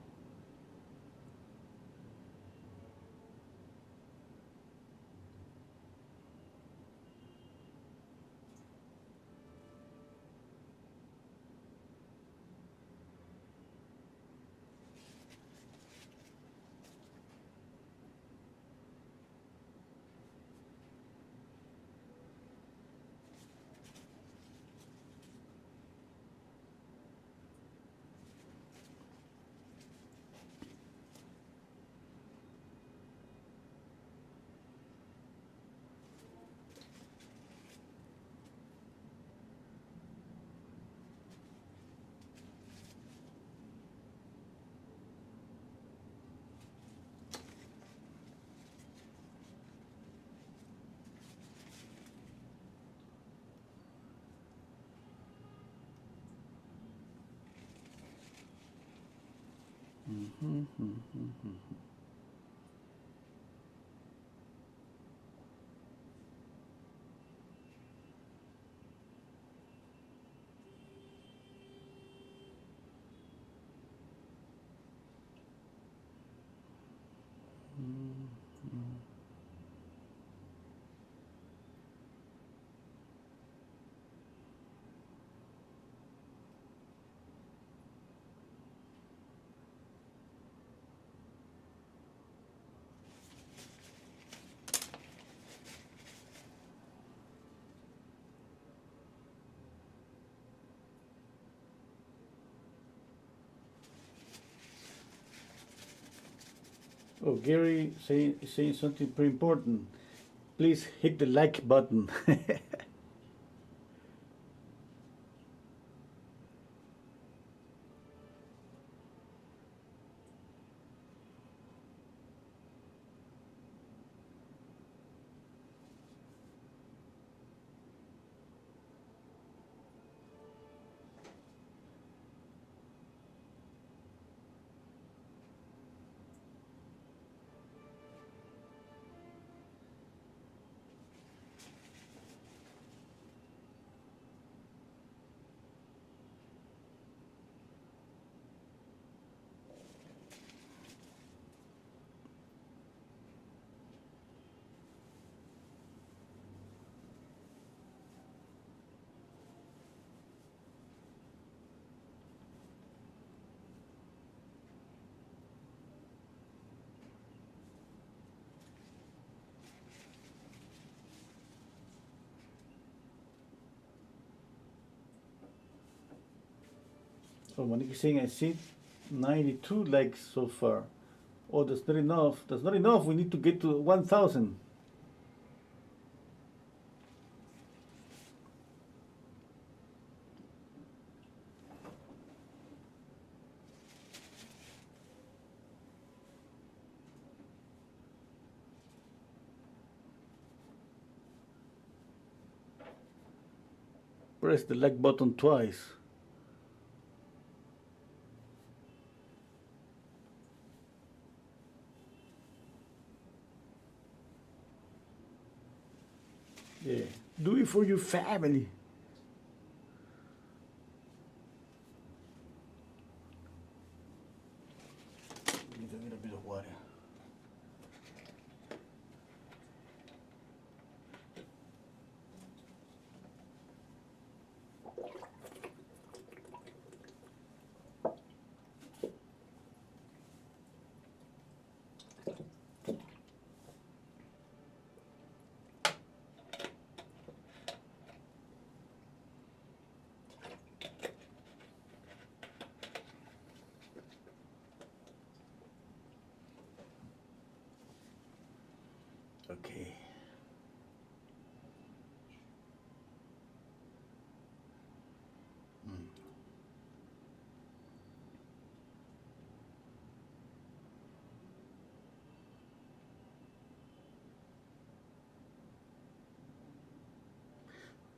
Oh, Gary saying something pretty important. Please hit the like button. So Monique is saying I see 92 likes so far. Oh, that's not enough. That's not enough. We need to get to 1,000. Press the like button twice. Yeah. Do it for your family. Need a little bit of water. Okay.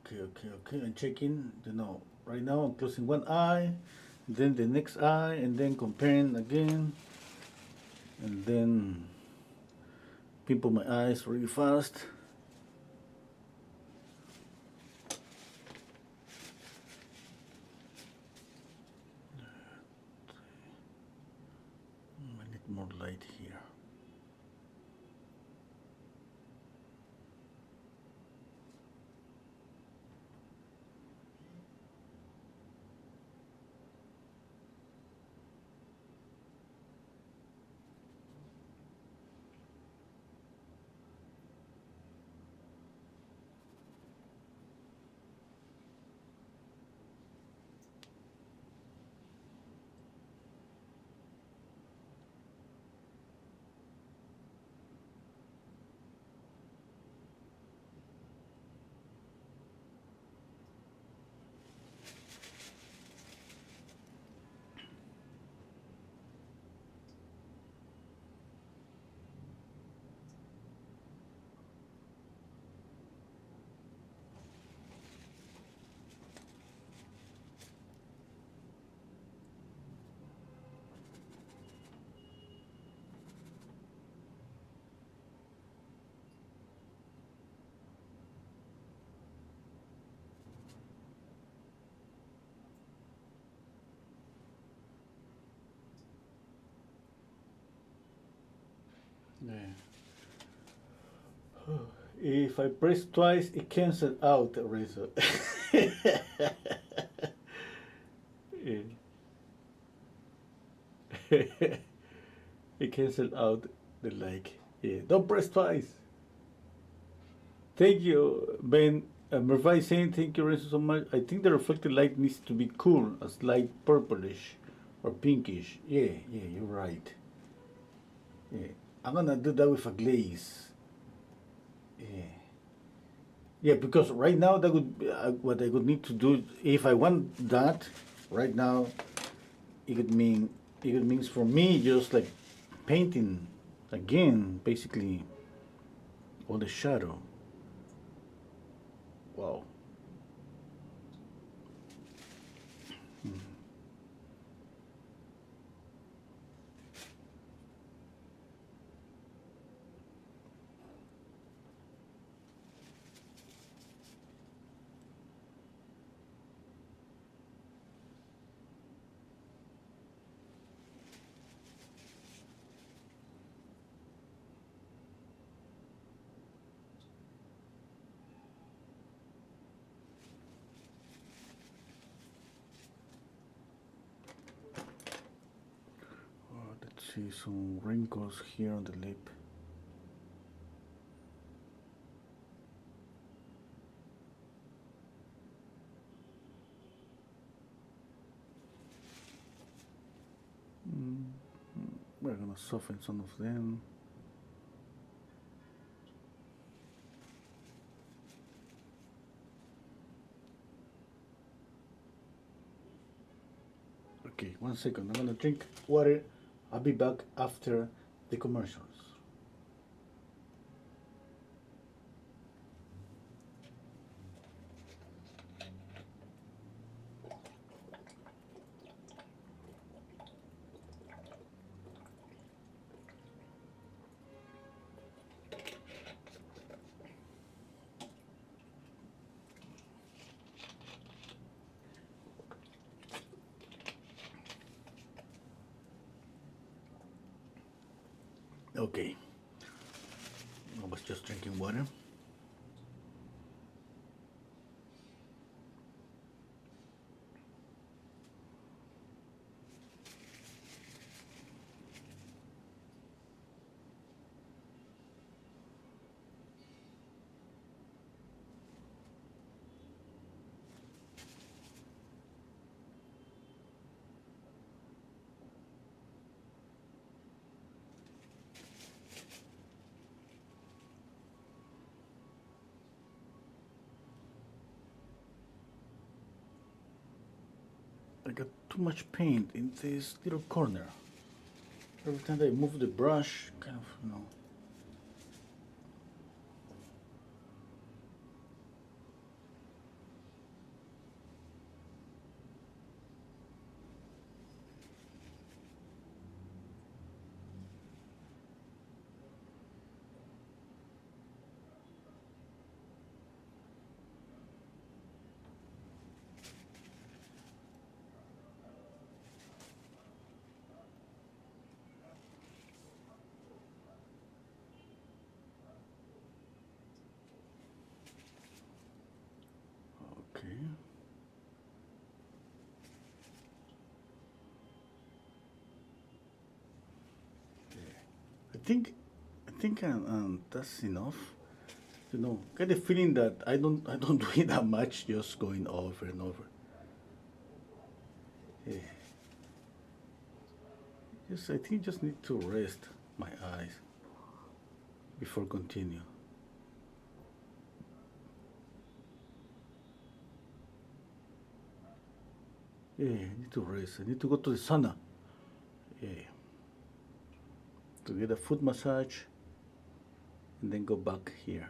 Okay. I'm checking. Right now I'm closing one eye, then the next eye, and then comparing again, and then pimple my eyes really fast. I need more light here. Yeah. If I press twice, it cancels out the razor. Yeah. It cancels out the like. Yeah. Don't press twice. Thank you, Ben. Mervai saying thank you, Renzo, so much. I think the reflected light needs to be cool, a slight purplish or pinkish. Yeah, yeah, you're right. Yeah. I'm gonna do that with a glaze. Yeah. Yeah, because right now that would be, what I would need to do if I want that right now. It means for me just like painting again, basically all the shadow. Wow. Let's see some wrinkles here on the lip. Mm, we're gonna soften some of them. Okay, 1 second. I'm gonna drink water. I'll be back after the commercials. Okay, I was just drinking water. I got too much paint in this little corner. Every time I move the brush, kind of, you know. Okay. I think that's enough. You know, get the feeling that I don't do it that much, just going over and over. Yeah. Just I think just need to rest my eyes before continue. Yeah, I need to rest. I need to go to the sauna. Yeah, to get a foot massage and then go back here.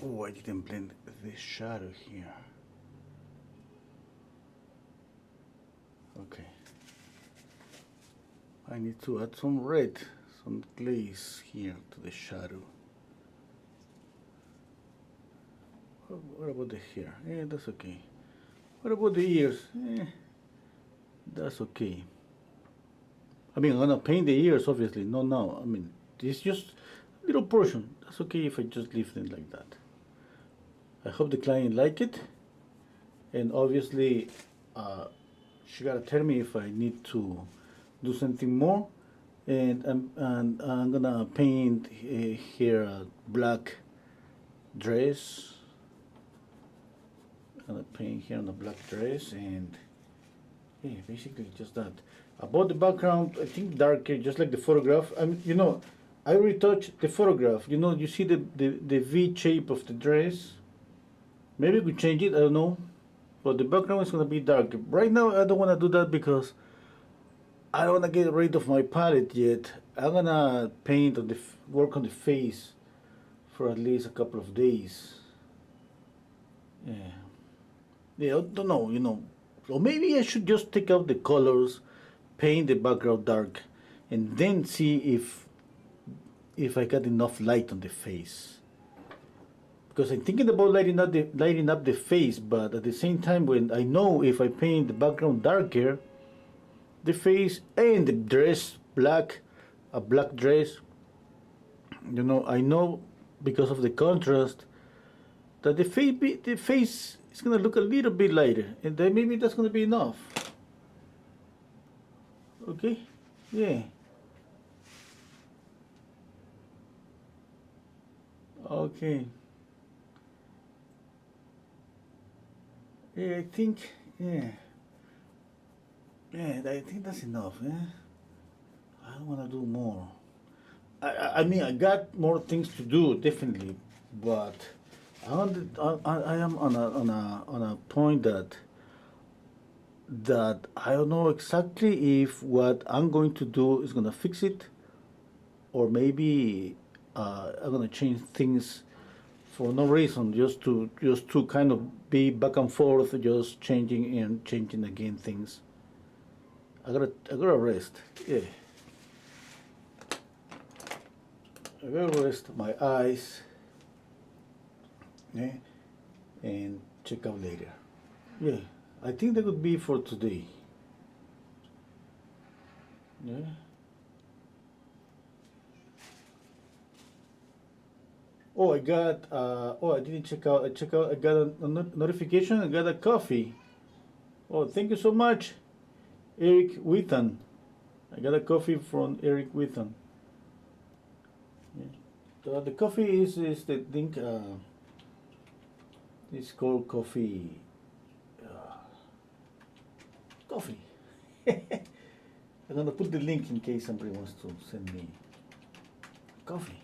Oh, I didn't blend the shadow here. Okay. I need to add some red, some glaze here to the shadow. What about the hair? That's okay. What about the ears? That's okay. I mean, I'm gonna paint the ears, obviously. No, no. I mean, it's just a little portion. That's okay if I just leave them like that. I hope the client like it. And obviously, she gotta tell me if I need to do something more. And I'm gonna paint here a black dress. I'm gonna paint here on a black dress, and yeah, basically just that. About the background, I think darker, just like the photograph. I mean, you know, I retouched the photograph. You know, you see the V shape of the dress. Maybe we change it. I don't know, but the background is gonna be darker. Right now, I don't wanna do that because I don't wanna get rid of my palette yet. I'm gonna paint on the work on the face for at least a couple of days. Yeah. Yeah, I don't know, you know. Or maybe I should just take out the colors, paint the background dark, and then see if I got enough light on the face. Because I'm thinking about lighting up the face, but at the same time, when I know if I paint the background darker, the face and the dress black, a black dress, you know, I know because of the contrast that the face is gonna look a little bit lighter, and then maybe that's gonna be enough. Okay, yeah. Okay. Yeah, I think, yeah. Yeah, I think that's enough, yeah. I don't wanna do more. I mean, I got more things to do, definitely, but I am on a point that I don't know exactly if what I'm going to do is gonna fix it, or maybe I'm gonna change things for no reason, just to kind of be back and forth, just changing and changing again things. I gotta rest. Yeah, I gotta rest my eyes. Yeah, and check out later. Yeah, I think that would be for today. Yeah. Oh, I got. Oh, I didn't check out. I check out. I got a notification. I got a coffee. Oh, thank you so much, Eric Witton. I got a coffee from Eric Witton. Yeah. The coffee is the thing. It's called coffee. Coffee. I'm gonna put the link in case somebody wants to send me coffee.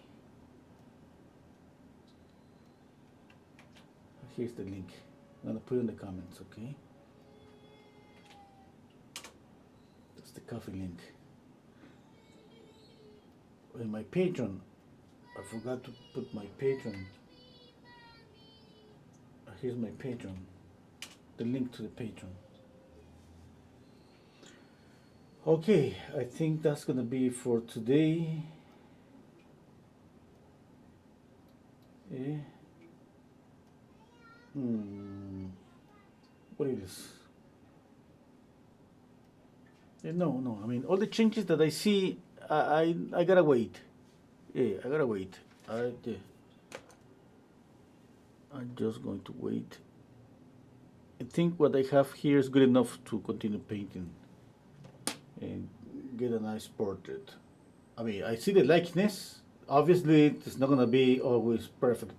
Here's the link. I'm gonna put it in the comments, okay? That's the coffee link. And my Patreon, I forgot to put my Patreon. Here's my Patreon. The link to the Patreon. Okay, I think that's gonna be for today. Yeah. What is? No. I mean, all the changes that I see, I gotta wait. Yeah, I gotta wait. Yeah. I'm just going to wait. I think what I have here is good enough to continue painting and get a nice portrait. I mean, I see the likeness. Obviously, it's not gonna be always perfect.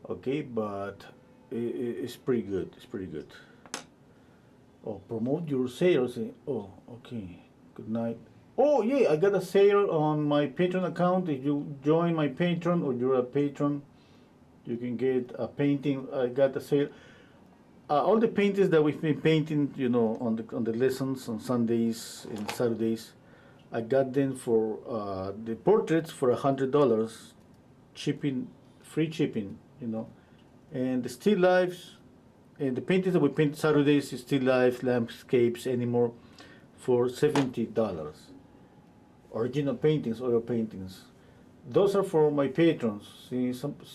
Okay, but it's pretty good. It's pretty good. Oh, promote your sales. Oh, okay. Good night. Oh, yeah, I got a sale on my Patreon account. If you join my Patreon or you're a patron, you can get a painting. I got a sale. All the paintings that we've been painting, you know, on the lessons on Sundays and Saturdays, I got them for the portraits for $100, shipping free shipping, you know. And the still lifes and the paintings that we paint Saturdays is still life landscapes anymore for $70. Original paintings, oil paintings. Those are for my patrons. See,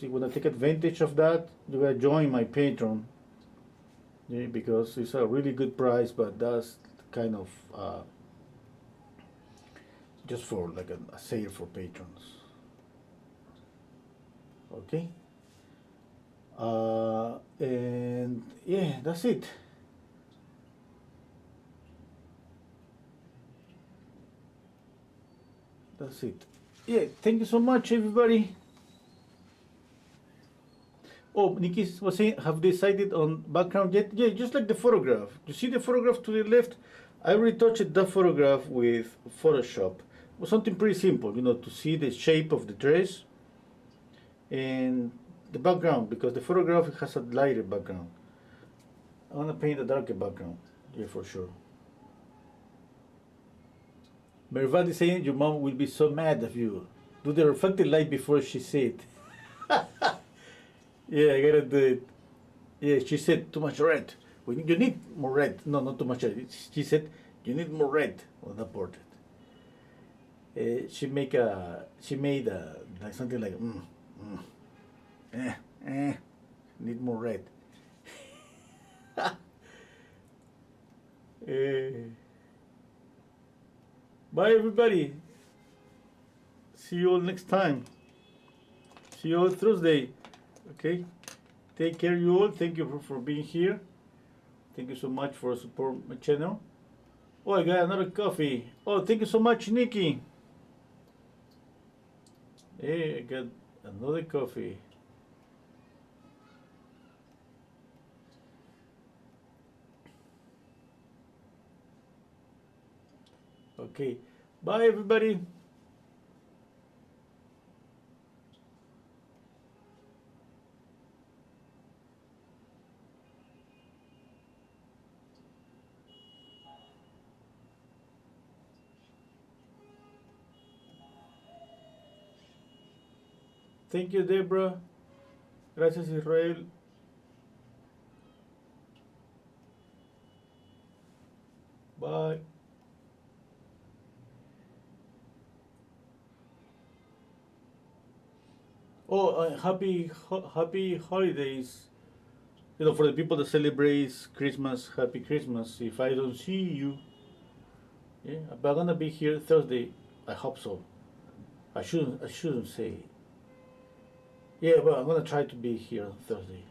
when I take advantage of that, you gotta join my Patreon. Yeah, because it's a really good price, but that's kind of just for like a sale for patrons. Okay. And yeah, that's it. That's it. Yeah, thank you so much, everybody. Oh, Nikki was saying, have they decided on background yet? Yeah, just like the photograph. You see the photograph to the left? I retouched that photograph with Photoshop. It was something pretty simple, you know, to see the shape of the dress and the background, because the photograph has a lighter background. I want to paint a darker background, yeah, for sure. Mervad is saying your mom will be so mad at you. Do the reflected light before she said. Yeah, I gotta do it. Yeah, she said too much red. You need more red. No, not too much red. She said you need more red on the portrait. She made like something like need more red. Eh, bye everybody. See you all next time. See you all Thursday. Okay. Take care, you all. Thank you for being here. Thank you so much for support my channel. Oh, I got another coffee. Oh, thank you so much, Nikki. Hey, I got another coffee. Okay. Bye, everybody. Thank you, Deborah. Gracias, Israel. Bye. Oh, happy holidays. You know, for the people that celebrate Christmas, happy Christmas. If I don't see you, yeah, but I'm gonna be here Thursday. I hope so. I shouldn't say. Yeah, but I'm gonna try to be here on Thursday.